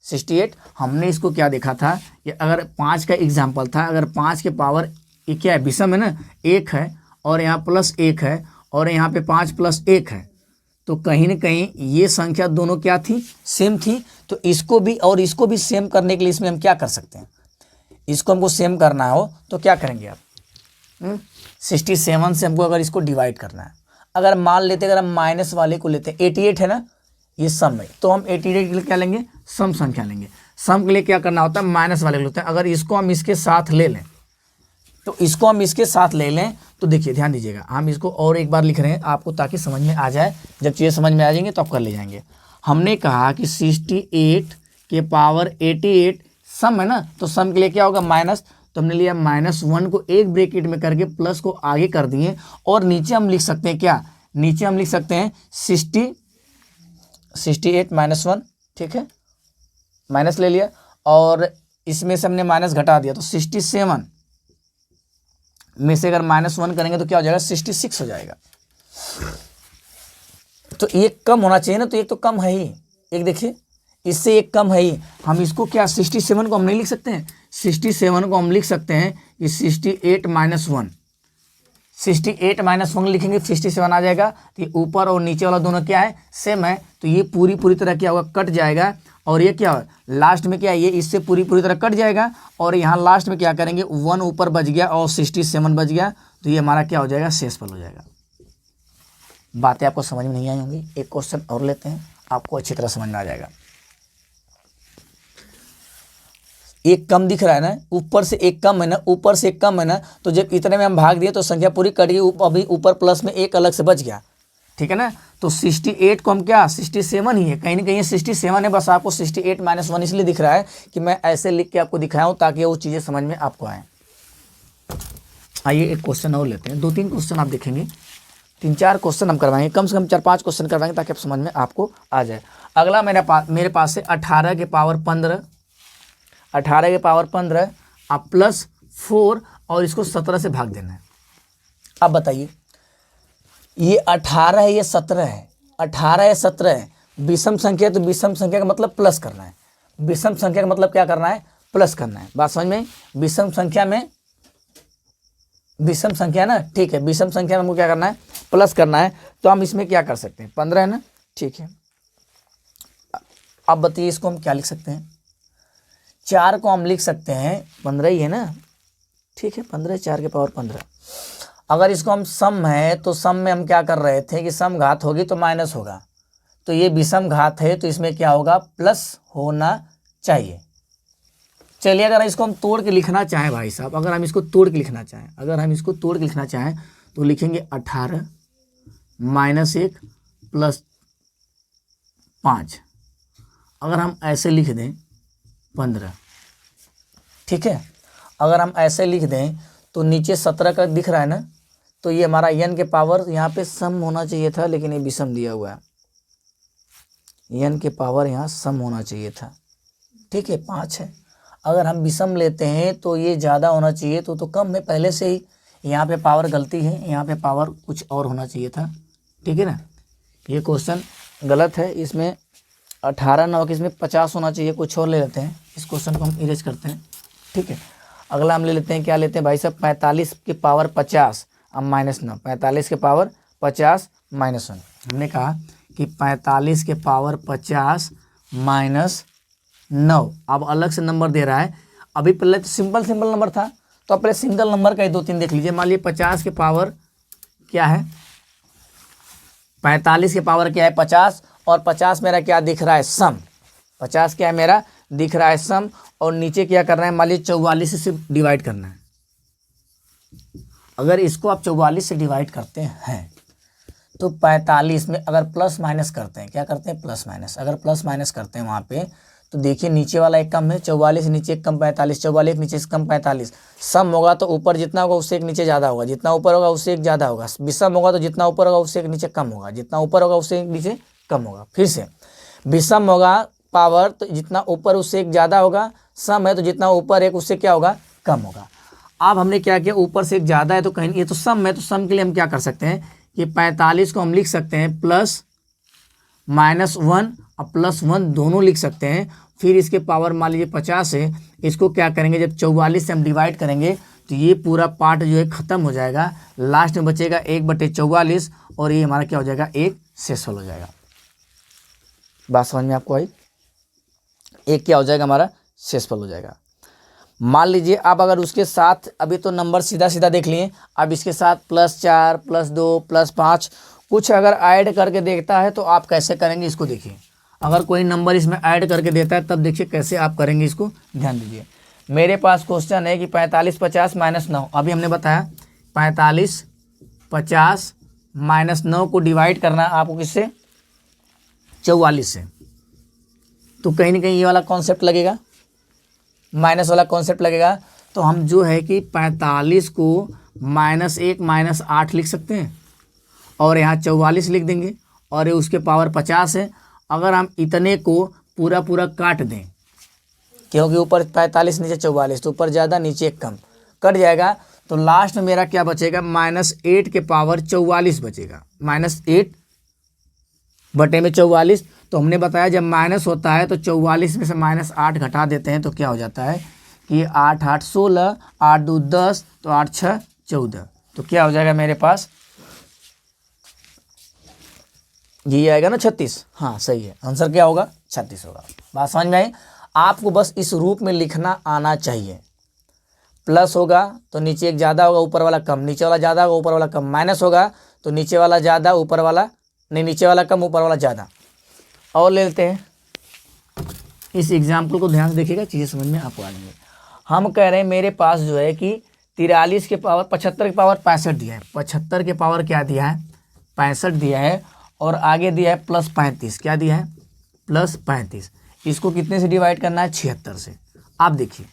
68। हमने इसको क्या देखा था, ये अगर 5 का एग्जाम्पल था, अगर 5 के पावर ये क्या है, विषम है ना, 1 है और यहाँ +1 है और यहाँ पे 5 + 1 है, तो कहीं ना कहीं ये संख्या दोनों क्या थी, सेम थी। तो इसको भी और इसको भी सेम करने के लिए इसमें हम क्या कर सकते हैं, इसको हमको सेम करना हो तो क्या करेंगे आप, 67 से हमको अगर इसको डिवाइड करना है, अगर मान लेते अगर हम माइनस वाले को लेते हैं, 88 है ना, ये सम है, तो हम 88 के लिए क्या लेंगे, सम संख्या लेंगे। सम के लिए क्या करना होता है, माइनस वाले को लेते हैं। अगर इसको हम इसके साथ ले लें, तो इसको हम इसके साथ ले लें तो देखिए ध्यान दीजिएगा, हम इसको और एक बार लिख रहे हैं आपको ताकि समझ में आ जाए, जब चीज़ें समझ में आ जाएंगे तो आप कर ले जाएंगे। हमने कहा कि 68 के पावर 88 सम है ना, तो सम के लिए क्या होगा, माइनस, तो हमने लिया -1 को एक ब्रैकेट में करके प्लस को आगे कर दिए और नीचे हम लिख सकते हैं क्या, नीचे हम लिख सकते हैं 68 -1, ठीक है, माइनस ले लिया और इसमें से हमने माइनस घटा दिया, तो 67 में से अगर -1 करेंगे तो क्या हो जाएगा, 66 हो जाएगा। तो एक कम होना चाहिए ना, तो एक तो कम है ही, एक देखिए इससे एक कम है ही, हम इसको क्या 67 को हम नहीं लिख सकते हैं, 67 को हम लिख सकते हैं कि 68 -1, 68 -1 लिखेंगे 67 आ जाएगा। तो ये ऊपर और नीचे वाला दोनों क्या है, सेम है, तो ये पूरी तरह क्या होगा, कट जाएगा और ये क्या है लास्ट में क्या है, ये इससे पूरी तरह कट जाएगा और यहाँ लास्ट में क्या करेंगे, 1 ऊपर बच गया और 67 बच गया, तो ये हमारा क्या हो जाएगा, शेषफल हो जाएगा। बातें आपको समझ में नहीं आई होंगी, एक क्वेश्चन और लेते हैं, आपको अच्छी तरह समझ में आ जाएगा। एक कम दिख रहा है ना, ऊपर से एक कम है ना, ऊपर से एक कम है ना, तो जब इतने में हम भाग दिए तो संख्या पूरी कट गई, अभी ऊपर प्लस में एक अलग से बच गया, ठीक है ना। तो 68 को हम क्या 67 ही है, कहीं ना कहीं 67 है, बस आपको 68 -1 इसलिए दिख रहा है कि मैं ऐसे लिख के आपको दिखाया हूँ ताकि वो चीज़ें समझ में आपको आए। आइए एक क्वेश्चन और लेते हैं, 2-3 क्वेश्चन आप देखेंगे, 3-4 क्वेश्चन हम करवाएंगे, कम से कम 4-5 क्वेश्चन करवाएंगे ताकि आप समझ में आपको आ जाए। अगला मेरे पास है 18 के पावर 15, 18 के पावर 15 आप +4 और इसको 17 से भाग देना है। अब बताइए ये 18 है, ये 17 है, 18 है 17 है, विषम संख्या, तो विषम संख्या का मतलब प्लस करना है, विषम संख्या का मतलब क्या करना है, प्लस करना है। बात समझ में, विषम संख्या में, विषम संख्या ना, ठीक है, विषम संख्या में हमको क्या करना है, प्लस करना है। तो हम इसमें क्या कर सकते हैं, 15 है ना, ठीक है। अब बताइए इसको हम क्या लिख सकते हैं, 4 को हम लिख सकते हैं, 15 ही है ना, ठीक है, 15 4 के पावर 15। अगर इसको हम सम है तो सम में हम क्या कर रहे थे कि सम घात होगी तो माइनस होगा, तो ये विषम घात है तो इसमें क्या होगा, प्लस होना चाहिए। चलिए अगर इसको हम तोड़ के लिखना चाहें भाई साहब, अगर हम इसको तोड़ के लिखना चाहें, अगर हम इसको तोड़ के लिखना चाहें तो लिखेंगे 18 -1 + 5। अगर हम ऐसे लिख दें 15, ठीक है, अगर हम ऐसे लिख दें तो नीचे 17 का दिख रहा है ना, तो ये हमारा n के पावर यहाँ पे सम होना चाहिए था, लेकिन ये विषम दिया हुआ है, n के पावर यहाँ सम होना चाहिए था, ठीक है, 5 है। अगर हम विषम लेते हैं तो ये ज़्यादा होना चाहिए, तो कम है पहले से ही, यहाँ पे पावर गलती है, यहाँ पे पावर कुछ और होना चाहिए था, ठीक है ना। ये क्वेश्चन गलत है, इसमें 18 ना होकर इसमें 50 होना चाहिए, कुछ और ले लेते हैं, इस क्वेश्चन को हम इरेज करते हैं, ठीक है। अगला हम ले लेते हैं, क्या लेते हैं भाई साहब, 45 के पावर 50 अब -9, 45 के पावर 50 -1। हमने कहा कि 45 के पावर 50 -9, अब अलग से नंबर दे रहा है, अभी पहले तो सिंपल नंबर था, तो आप पहले सिंगल नंबर का ही 2-3 देख लीजिए। मान लीजिए 50 के पावर क्या है, 45 के पावर क्या है 50, और 50 मेरा क्या दिख रहा है, सम, 50 क्या है मेरा दिख रहा है सम, और नीचे क्या करना है, मान लीजिए 44 से डिवाइड करना है। अगर इसको आप 44 से डिवाइड करते हैं तो 45 में अगर प्लस माइनस करते हैं, क्या करते हैं प्लस माइनस, अगर प्लस माइनस करते हैं वहाँ पे, तो देखिए नीचे वाला एक कम है, 44 नीचे एक कम 45, 44 नीचे से कम 45, सम होगा तो ऊपर जितना होगा उससे एक नीचे ज़्यादा होगा, जितना ऊपर होगा उससे एक ज़्यादा होगा, विषम होगा तो जितना ऊपर होगा उससे एक नीचे कम होगा, जितना ऊपर होगा उससे एक नीचे कम होगा। फिर से विषम होगा पावर तो जितना ऊपर उससे एक ज़्यादा होगा, सम है तो जितना ऊपर एक उससे क्या होगा, कम होगा। अब हमने क्या किया, ऊपर से एक ज़्यादा है तो कहीं, ये तो सम है, तो सम के लिए हम क्या कर सकते हैं, कि 45 को हम लिख सकते हैं प्लस -1 और +1 दोनों लिख सकते हैं। फिर इसके पावर मान लीजिए 50 है, इसको क्या करेंगे जब 44 से हम डिवाइड करेंगे तो ये पूरा पार्ट जो है ख़त्म हो जाएगा, लास्ट में बचेगा 1/44 और ये हमारा क्या हो जाएगा, एक शेषफल हो जाएगा। बात समझ में आपको आई? एक क्या हो जाएगा, हमारा शेषफल हो जाएगा। मान लीजिए अब अगर उसके साथ, अभी तो नंबर सीधा सीधा देख लिए, अब इसके साथ +4 +2 +5 कुछ अगर ऐड करके देखता है तो आप कैसे करेंगे इसको देखिए। अगर कोई नंबर इसमें ऐड करके देता है तब देखिए कैसे आप करेंगे, इसको ध्यान दीजिए। मेरे पास क्वेश्चन है कि 45 50 -9, अभी हमने बताया 45 50 -9 को डिवाइड करना है आपको किससे, 44 से। तो कहीं ना कहीं ये वाला कॉन्सेप्ट लगेगा, माइनस वाला कॉन्सेप्ट लगेगा। तो हम जो है कि 45 को -1 -8 लिख सकते हैं और यहाँ 44 लिख देंगे और ये उसके पावर 50 है। अगर हम इतने को पूरा पूरा काट दें, क्योंकि ऊपर 45 नीचे 44, तो ऊपर ज़्यादा नीचे कम, कट जाएगा। तो लास्ट में मेरा क्या बचेगा, -8 के पावर 44 बचेगा, -8 बटे में 44। तो हमने बताया जब माइनस होता है तो 44 में से -8 घटा देते हैं तो क्या हो जाता है कि 8 8 16, 8 2 10, तो 8 6 14, तो क्या हो जाएगा मेरे पास, ये आएगा ना 36। हाँ सही है, आंसर क्या होगा, 36 होगा। बात समझ में आई? आपको बस इस रूप में लिखना आना चाहिए। प्लस होगा तो नीचे एक ज़्यादा होगा, ऊपर वाला कम, नीचे वाला ज़्यादा होगा, ऊपर वाला कम। माइनस होगा तो नीचे वाला ज़्यादा, ऊपर वाला नहीं, नीचे वाला कम, ऊपर वाला ज़्यादा। और ले लेते हैं इस एग्जाम्पल को, ध्यान से देखिएगा, चीज़ें समझ में आपको आ जाएंगी। हम कह रहे हैं मेरे पास जो है कि 43 के पावर 75 के पावर 65 दिया है, 75 के पावर क्या दिया है, 65 दिया है, और आगे दिया है +35, क्या दिया है, +35। इसको कितने से डिवाइड करना है, 76 से। आप देखिए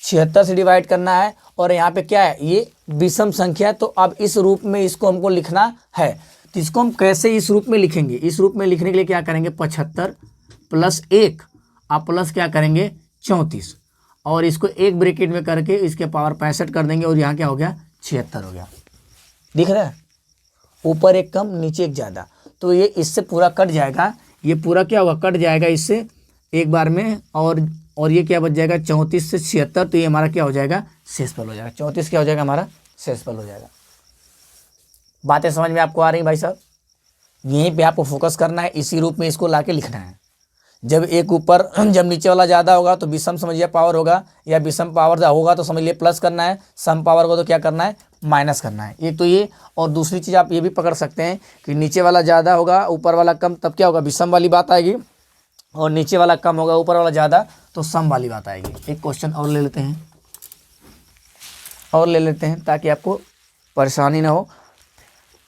76 से डिवाइड करना है और यहाँ पे क्या है, ये विषम संख्या है, तो अब इस रूप में इसको हमको लिखना है। तो इसको हम कैसे इस रूप में लिखेंगे, इस रूप में लिखने के लिए क्या करेंगे, 75 + 1 आप प्लस क्या करेंगे 34, और इसको एक ब्रैकेट में करके इसके पावर 65 कर देंगे और यहाँ क्या हो गया 76 हो गया। दिख रहा है, ऊपर एक कम नीचे एक ज़्यादा, तो ये इससे पूरा कट जाएगा, ये पूरा क्या होगा, कट जाएगा इससे एक बार में, और ये क्या बच जाएगा 34 से 76, तो ये हमारा क्या हो जाएगा, शेषफल हो जाएगा। 34 क्या हो जाएगा, हमारा शेषफल हो जाएगा। बातें समझ में आपको आ रही भाई साहब? यहीं पे आपको फोकस करना है, इसी रूप में इसको लाके लिखना है। जब एक ऊपर, जब नीचे वाला ज़्यादा होगा तो विषम समझिए पावर होगा, या विषम पावर होगा तो समझ लिए प्लस करना है, सम पावर को तो क्या करना है, माइनस करना है। एक तो ये, और दूसरी चीज़ आप ये भी पकड़ सकते हैं कि नीचे वाला ज़्यादा होगा ऊपर वाला कम, तब क्या होगा, विषम वाली बात आएगी, और नीचे वाला कम होगा ऊपर वाला ज़्यादा, तो सम वाली बात आएगी। एक क्वेश्चन और ले लेते हैं, ताकि आपको परेशानी ना हो।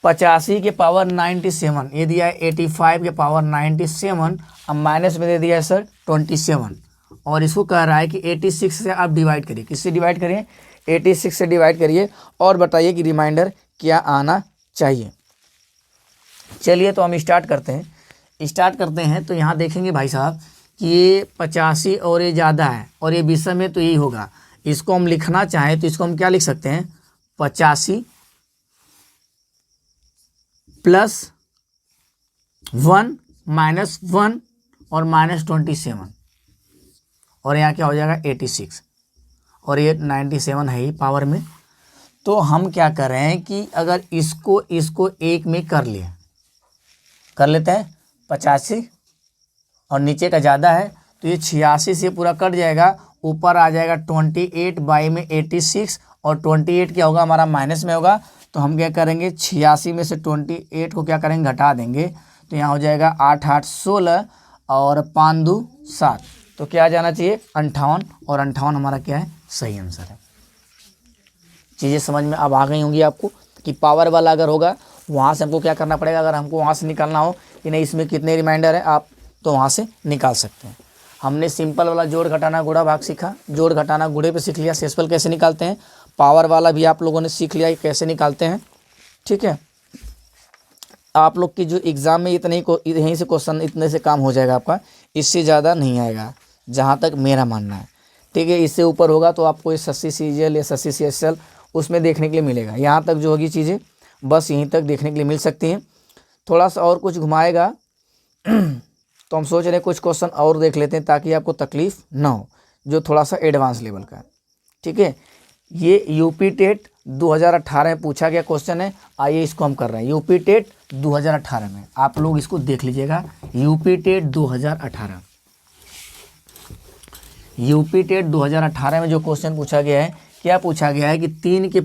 85 के पावर 97, ये दिया है 85 के पावर 97, अब माइनस में दे दिया है सर 27, और इसको कह रहा है कि 86 से आप डिवाइड करिए। किससे डिवाइड करिए, 86 से डिवाइड करिए, और बताइए कि रिमाइंडर क्या आना चाहिए। चलिए तो हम स्टार्ट करते हैं। तो यहाँ देखेंगे भाई साहब कि ये 85 और ये ज़्यादा है और ये विषम है, तो यही होगा। इसको हम लिखना चाहें तो इसको हम क्या लिख सकते हैं, 85 +1 -1 और -27, और यहाँ क्या हो जाएगा 86, और ये 97 है ही पावर में। तो हम क्या कर रहे हैं कि अगर इसको एक में कर लेते हैं, 85 और नीचे का ज़्यादा है तो ये 86 से पूरा कट जाएगा, ऊपर आ जाएगा 28 बाई में 86, और 28 क्या होगा, हमारा माइनस में होगा। तो हम क्या करेंगे, 86 में से 28 को क्या करेंगे, घटा देंगे, तो यहाँ हो जाएगा 8 8 16 और 5 2 7, तो क्या आ जाना चाहिए 58, और 58 हमारा क्या है, सही आंसर है। चीज़ें समझ में अब आ गई होंगी आपको कि पावर वाला अगर होगा वहाँ से हमको क्या करना पड़ेगा, अगर हमको वहाँ से निकालना हो कि नहीं इसमें कितने रिमाइंडर है, आप तो वहाँ से निकाल सकते हैं। हमने सिंपल वाला जोड़ घटाना गुणा भाग सीखा, जोड़ घटाना गुणे पे सीख लिया, शेषफल कैसे निकालते हैं। पावर वाला भी आप लोगों ने सीख लिया कैसे निकालते हैं, ठीक है। आप लोग की जो एग्ज़ाम में यहीं से क्वेश्चन इतने से काम हो जाएगा आपका, इससे ज़्यादा नहीं आएगा जहाँ तक मेरा मानना है, ठीक है। इससे ऊपर होगा तो आपको SSC CGL SSC CSL उसमें देखने के लिए मिलेगा। यहाँ तक जो होगी चीज़ें बस यहीं तक देखने के लिए मिल सकती हैं। थोड़ा सा और कुछ घुमाएगा तो हम सोच रहे हैं कुछ क्वेश्चन और देख लेते हैं ताकि आपको तकलीफ ना हो, जो थोड़ा सा एडवांस लेवल का है। ठीक है, ये यूपी टेट 2018 में पूछा गया क्वेश्चन है। आइए इसको हम कर रहे हैं। यूपी टेट 2018 में आप लोग इसको देख लीजिएगा। यूपी टेट 2018, यूपी टेट 2018 में जो क्वेश्चन पूछा गया है, क्या पूछा गया है कि 3 के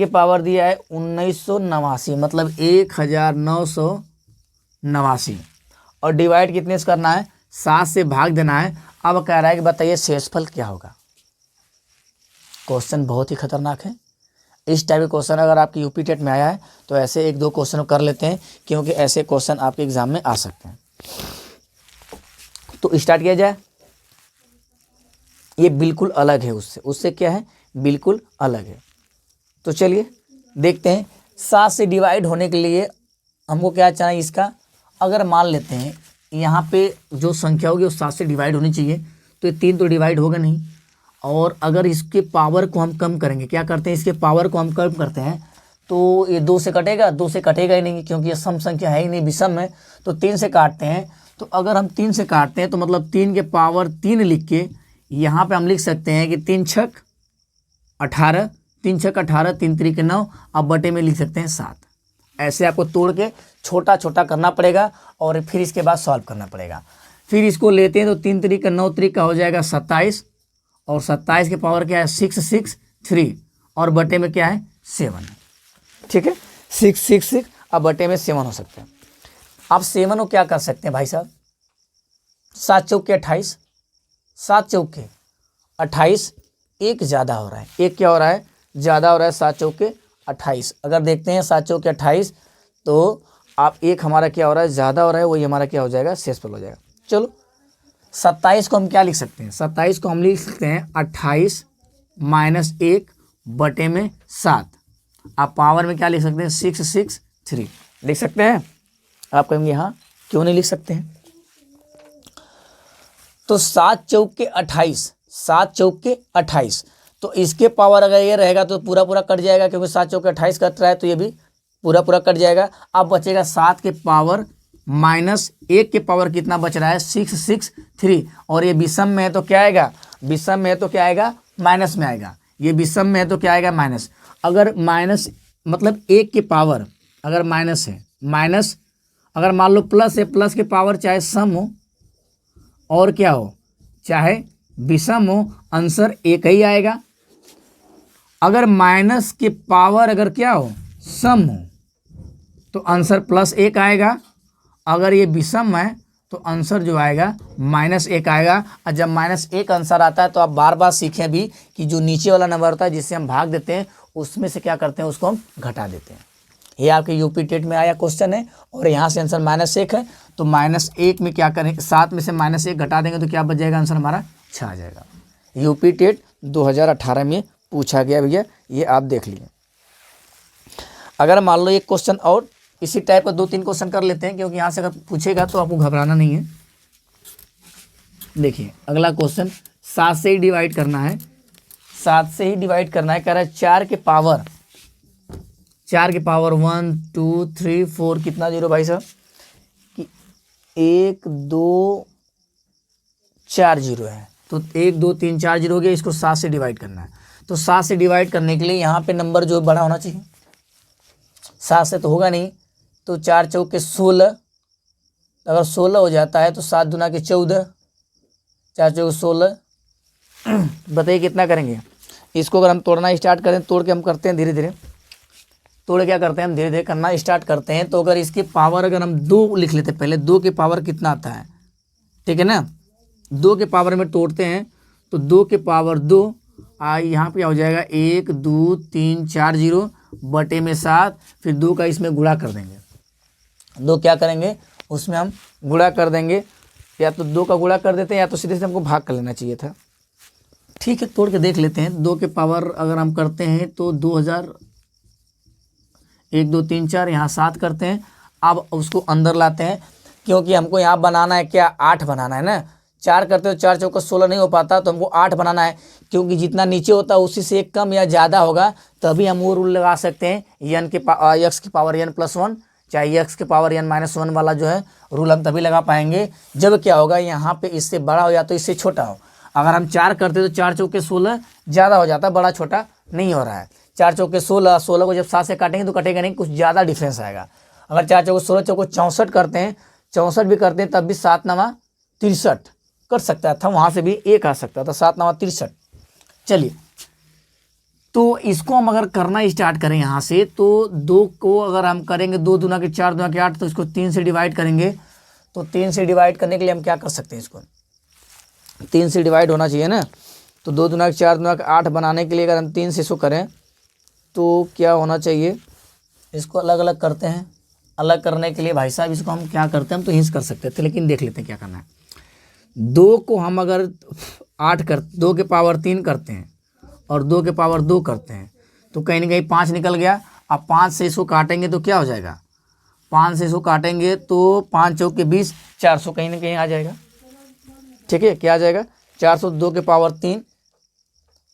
पावर दिया है 1989, मतलब 1989, और डिवाइड कितने से करना है, 7 से भाग देना है। अब कह रहा है कि बताइए शेषफल क्या होगा। क्वेश्चन बहुत ही खतरनाक है। इस टाइप के क्वेश्चन अगर आपके यूपी टेट में आया है तो ऐसे 1-2 क्वेश्चन कर लेते हैं, क्योंकि ऐसे क्वेश्चन आपके एग्जाम में आ सकते हैं। तो स्टार्ट किया जाए। ये बिल्कुल अलग है उससे क्या है, बिल्कुल अलग है। तो चलिए देखते हैं। 7 से डिवाइड होने के लिए हमको क्या चाहिए इसका, अगर मान लेते हैं यहाँ पे जो संख्या होगी वो 7 से डिवाइड होनी चाहिए, तो ये 3 तो डिवाइड होगा नहीं। और अगर इसके पावर को हम कम करेंगे, क्या करते हैं, इसके पावर को हम कम करते हैं तो ये 2 से कटेगा, 2 से कटेगा ही नहीं, क्योंकि ये सम संख्या है ही नहीं, विषम है। तो 3 से काटते हैं, तो अगर हम 3 से काटते हैं तो मतलब 3 के पावर 3 लिख के यहाँ पे हम लिख सकते हैं कि 3 छक 18, 3 छक 18, 3 त्रिक 9, अब बटे में लिख सकते हैं 7। ऐसे आपको तोड़ के छोटा छोटा करना पड़ेगा और फिर इसके बाद सॉल्व करना पड़ेगा। फिर इसको लेते हैं तो 3 त्रिक 9 त्रिक का हो जाएगा 27, और 27 के पावर क्या है 663, और बटे में क्या है 7। ठीक है, 666, अब बटे में 7 हो सकते हैं। आप 7 को क्या कर सकते हैं भाई साहब, 7 चौके 28, 7 चौके 28, एक ज़्यादा हो रहा है, एक क्या हो रहा है, ज़्यादा हो रहा है, 7 चौके 28। अगर देखते हैं 7 चौके 28, तो आप एक हमारा क्या हो रहा है, ज़्यादा हो रहा है, वही हमारा क्या हो जाएगा, शेषफल हो जाएगा। चलो 27 को हम क्या लिख सकते हैं, 27 को हम लिख सकते हैं 28 - 1 बटे में 7। आप पावर में क्या लिख सकते हैं, 663 लिख सकते हैं। आप कहेंगे हाँ क्यों नहीं लिख सकते हैं। तो 7 चौके 28, 7 चौके 28, तो इसके पावर अगर ये रहेगा तो पूरा पूरा कट जाएगा, क्योंकि 7 चौके 28 कट रहा है, तो ये भी पूरा पूरा कट जाएगा। अब बचेगा 7 के पावर -1 के पावर कितना बच रहा है, 663, और ये विषम में है तो क्या आएगा, विषम में है तो क्या आएगा, माइनस में आएगा। ये विषम में है तो क्या आएगा, माइनस। अगर माइनस मतलब 1 के पावर अगर माइनस है, माइनस अगर मान लो प्लस है, प्लस के पावर चाहे सम हो और क्या हो, चाहे विषम हो, आंसर एक ही आएगा। अगर माइनस के पावर अगर क्या हो, सम हो, तो आंसर +1 आएगा। अगर ये विषम है तो आंसर जो आएगा -1 आएगा। और जब -1 आंसर आता है तो आप बार बार सीखें भी कि जो नीचे वाला नंबर होता है जिससे हम भाग देते हैं, उसमें से क्या करते हैं, उसको हम घटा देते हैं। ये आपके यूपी टेट में आया क्वेश्चन है, और यहाँ से आंसर -1 है, तो -1 में क्या करेंगे, 7 में से -1 घटा देंगे तो क्या बच जाएगा, आंसर हमारा 6 आ जाएगा। यूपी टेट 2018 में पूछा गया भैया, ये आप देख लिए। अगर मान लो एक क्वेश्चन और इसी टाइप का 2-3 क्वेश्चन कर लेते हैं, क्योंकि यहाँ से अगर पूछेगा तो आपको घबराना नहीं है। देखिए अगला क्वेश्चन 7 से ही डिवाइड करना है, 7 से ही डिवाइड करना है। कह रहा है 4 के पावर 1 2 3 4 कितना जीरो भाई साहब, कि 1 2 4 जीरो है, तो 1 2 3 4 जीरो हो गया। इसको 7 से डिवाइड करना है, तो 7 से डिवाइड करने के लिए यहाँ पे नंबर जो बड़ा होना चाहिए। 7 से तो होगा नहीं, तो 4 चौके 16, अगर 16 हो जाता है तो 7 दूना के 14, 4 चौके 16। बताइए कितना करेंगे इसको। अगर हम तोड़ना स्टार्ट करें, तोड़ के हम करते हैं धीरे धीरे, तोड़ क्या करते हैं हम, धीरे धीरे करना स्टार्ट करते हैं। तो अगर इसकी पावर अगर हम 2 लिख लेते हैं पहले, 2 के पावर कितना आता है, ठीक है ना, 2 के पावर में तोड़ते हैं, तो 2 के पावर 2 यहाँ पे हो जाएगा 1 2 3 4 जीरो बटे में 7, फिर 2 का इसमें गुणा कर देंगे। 2 क्या करेंगे, उसमें हम गुणा कर देंगे, या तो 2 का गुणा कर देते हैं, या तो सीधे से हमको भाग कर लेना चाहिए था। ठीक है, तोड़ के देख लेते हैं। 2 के पावर अगर हम करते हैं तो 2000, 1 2 3 4, यहाँ 7 करते हैं। अब उसको अंदर लाते हैं, क्योंकि हमको यहाँ बनाना है क्या, 8 बनाना है ना। 4 करते हो 4 चौका 16 नहीं हो पाता, तो हमको 8 बनाना है, क्योंकि जितना नीचे होता है उसी से एक कम या ज़्यादा होगा, तभी हम वो रूल लगा सकते हैं एक्स की पावर n प्लस 1 चाहे एक्स की पावर n माइनस 1 वाला जो है रूल हम तभी लगा पाएंगे जब क्या होगा यहाँ पे इससे बड़ा हो या तो इससे छोटा हो। अगर हम 4 करते तो 4 चौके 16 ज़्यादा हो जाता, बड़ा छोटा नहीं हो रहा है। 4 चौके 16, 16 को जब 7 से काटेंगे तो कटेगा नहीं, कुछ ज़्यादा डिफरेंस आएगा। अगर 4 चौके 16 चौको 64 करते हैं, 64 भी करते हैं तब भी 7 नवा 63 कर सकता था, वहाँ से भी 1 आ सकता था, 7 नवा 63। चलिए, तो इसको हम अगर करना स्टार्ट करें यहाँ से, तो 2 को अगर हम करेंगे 2 दूना के 4 दूना के 8, तो इसको 3 से डिवाइड करेंगे। तो 3 से डिवाइड करने के लिए हम क्या कर सकते हैं, इसको 3 से डिवाइड होना चाहिए ना। तो 2 दूना के 4 दूना के 8 बनाने के लिए अगर हम 3 से इसको करें तो क्या होना चाहिए, इसको अलग अलग करते हैं। अलग करने के लिए भाई साहब इसको हम क्या करते हैं, हम तो हिंस कर सकते थे, लेकिन देख लेते हैं क्या करना है। 2 को हम अगर 2 के पावर 3 करते हैं और 2 के पावर 2 करते हैं, तो कहीं ना कहीं 5 निकल गया। अब 5 से इसको काटेंगे तो क्या हो जाएगा, 5 से इसको काटेंगे तो 5 चौके 20, 400 कहीं ना कहीं आ जाएगा। ठीक है, क्या आ जाएगा 400, 2 के पावर 3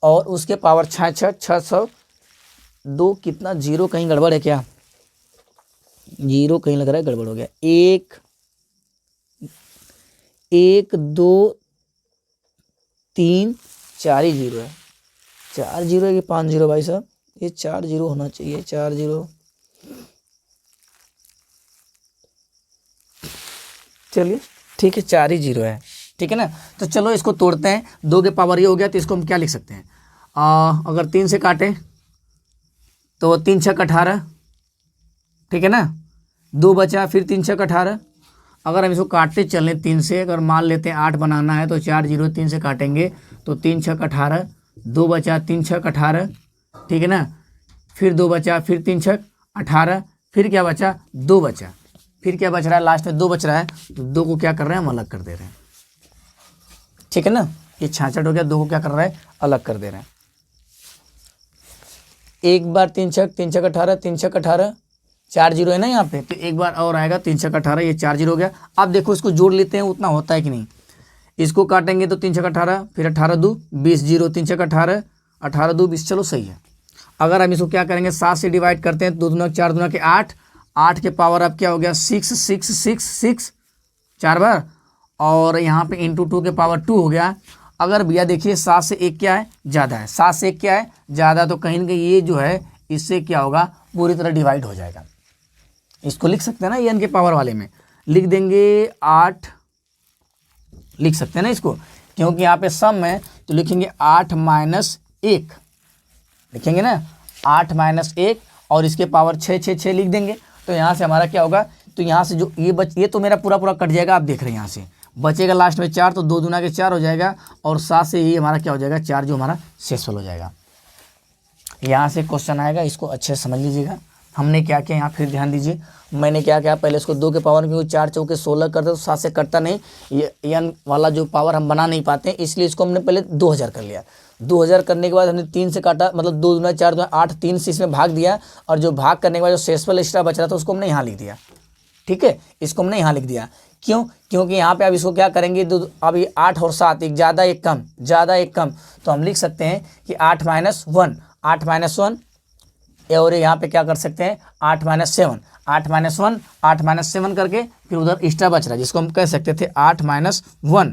और उसके पावर 602, कितना जीरो कहीं गड़बड़ है क्या, जीरो कहीं लग रहा है गड़बड़ हो गया। 1 2 3 4 ही जीरो है, 4 जीरो है कि 5 जीरो भाई साहब, ये 4 जीरो होना चाहिए, 4 जीरो। चलिए ठीक है, 4 ही जीरो है, ठीक है ना। तो चलो इसको तोड़ते हैं। 2 के पावर ये हो गया, तो इसको हम क्या लिख सकते हैं, अगर 3 से काटें तो 3 छक 18, ठीक है ना। 2 बचा, फिर 3 छक 18। अगर हम इसको काटते चलें 3 से, अगर मान लेते हैं 8 बनाना है तो 4 जीरो 3 से काटेंगे तो 3 छक 18, 2 बचा, 3 छक 18, ठीक है ना। फिर 2 बचा, फिर 3 छक 18, फिर क्या बचा, 2 बचा, फिर क्या बच रहा है, लास्ट में 2 बच रहा है, तो 2 को क्या कर रहे हैं, हम अलग कर दे रहे हैं, ठीक है ना। ये 66 हो गया, 2 को क्या कर रहा है, अलग कर दे रहे हैं। एक बार 3 छक 18, 3 छक 18, 4 जीरो है ना यहाँ पे, तो एक बार और आएगा 3 छक 18, ये 4 जीरो हो गया। अब देखो इसको जोड़ लेते हैं, उतना होता है कि नहीं। इसको काटेंगे तो 3 छक 18, फिर 18 2 20, जीरो 3 छक 18, 18 2 20, चलो सही है। अगर हम इसको क्या करेंगे, 7 से डिवाइड करते हैं, 2 दूना 4 दूना के 8, 8 के पावर अब क्या हो गया 6 6 6 6 4 बार, और यहाँ पे इंटू 2 के पावर 2 हो गया। अगर भैया देखिए 7 से 1 क्या है, ज़्यादा है, 7 से 1 क्या है, ज़्यादा, तो कहीं ना कहीं ये जो है इससे क्या होगा, पूरी तरह डिवाइड हो जाएगा। इसको लिख सकते हैं ना, ये n के पावर वाले में लिख देंगे 8, लिख सकते हैं ना इसको, क्योंकि यहाँ पे सम है, तो लिखेंगे 8 माइनस 1, लिखेंगे ना 8 माइनस 1, और इसके पावर 6 6 6 लिख देंगे। तो यहाँ से हमारा क्या होगा, तो यहाँ से जो ये तो मेरा पूरा पूरा कट जाएगा, आप देख रहे हैं यहाँ से बचेगा लास्ट में 4, तो 2 दूना के 4 हो जाएगा, और 7 से ही हमारा क्या हो जाएगा, 4 जो हमारा शेषफल हो जाएगा। यहाँ से क्वेश्चन आएगा, इसको अच्छे से समझ लीजिएगा। हमने क्या किया यहाँ, फिर ध्यान दीजिए, मैंने क्या किया, पहले इसको 2 के पावर में, क्योंकि 4 चौके 16 करते तो 7 से कटता नहीं, ये n वाला जो पावर हम बना नहीं पाते, इसलिए इसको हमने पहले 2000 कर लिया। 2000 करने के बाद हमने 3 से काटा, मतलब 2 दूना 4 दूना 8, 3 से इसमें भाग दिया, और जो भाग करने के बाद जो शेषफल एक्स्ट्रा बच रहा था उसको हमने यहाँ लिख दिया, ठीक है। इसको हमने यहाँ लिख दिया, क्यों, क्योंकि यहाँ पे अब इसको क्या करेंगे, अब ये 8 और 7, एक ज़्यादा एक कम, ज़्यादा एक कम, तो हम लिख सकते हैं कि 8 माइनस 1, 8 माइनस 1, और यहाँ पे क्या कर सकते हैं 8 माइनस 7, 8 माइनस 1, 8 माइनस 7 करके फिर उधर एक्स्ट्रा बच रहा है, जिसको हम कह सकते थे 8 माइनस 1,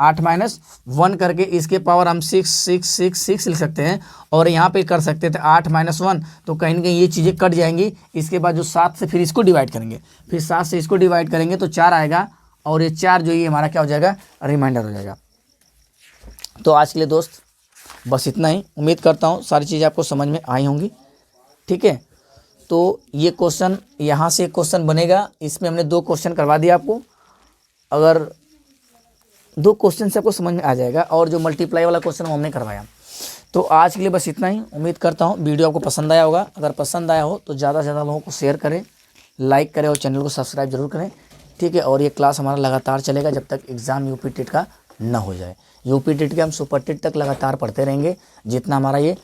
8 माइनस 1 करके इसके पावर हम 6 6 6 6 लिख सकते हैं, और यहाँ पे कर सकते थे 8 माइनस 1, तो कहीं ना कहीं ये चीज़ें कट जाएंगी। इसके बाद जो 7 से फिर इसको डिवाइड करेंगे, फिर 7 से इसको डिवाइड करेंगे तो 4 आएगा, और ये 4 जो ये हमारा क्या हो जाएगा, रिमाइंडर हो जाएगा। तो आज के लिए दोस्त बस इतना ही, उम्मीद करता हूँ सारी चीज़ें आपको समझ में आई होंगी, ठीक है। तो ये क्वेश्चन, यहाँ से एक क्वेश्चन बनेगा, इसमें हमने 2 क्वेश्चन करवा दिया आपको, अगर 2 क्वेश्चन से आपको समझ में आ जाएगा, और जो मल्टीप्लाई वाला क्वेश्चन वो हमने करवाया। तो आज के लिए बस इतना ही, उम्मीद करता हूँ वीडियो आपको पसंद आया होगा। अगर पसंद आया हो तो ज़्यादा से ज़्यादा लोगों को शेयर करें, लाइक करें, और चैनल को सब्सक्राइब जरूर करें, ठीक है। और ये क्लास हमारा लगातार चलेगा जब तक एग्ज़ाम यूपी टेट का ना हो जाए। यूपी टेट के हम सुपर टेट तक लगातार पढ़ते रहेंगे, जितना हमारा ये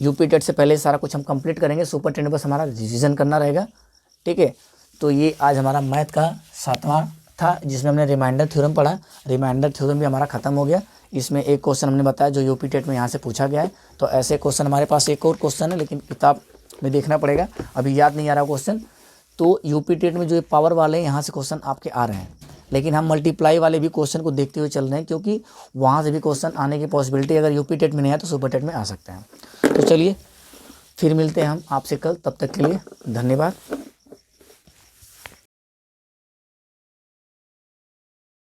यूपी टेट से पहले सारा कुछ हम कंप्लीट करेंगे, सुपर टेट बस हमारा रिवीजन करना रहेगा, ठीक है। तो ये आज हमारा मैथ का 7वां था जिसमें हमने रिमाइंडर थ्योरम पढ़ा। रिमाइंडर थ्योरम भी हमारा खत्म हो गया। इसमें एक क्वेश्चन हमने बताया जो यूपी टेट में यहाँ से पूछा गया है। तो ऐसे क्वेश्चन हमारे पास एक और क्वेश्चन है, लेकिन किताब में देखना पड़ेगा, अभी याद नहीं आ रहा क्वेश्चन। तो यूपी टेट में जो पावर वाले यहाँ से क्वेश्चन आपके आ रहे हैं, लेकिन हम मल्टीप्लाई वाले भी क्वेश्चन को देखते हुए चल रहे हैं, क्योंकि वहाँ से भी क्वेश्चन आने की पॉसिबिलिटी अगर यूपी टेट में नहीं आया तो सुपर टेट में आ सकते हैं। तो चलिए फिर मिलते हैं हम आपसे कल, तब तक के लिए धन्यवाद।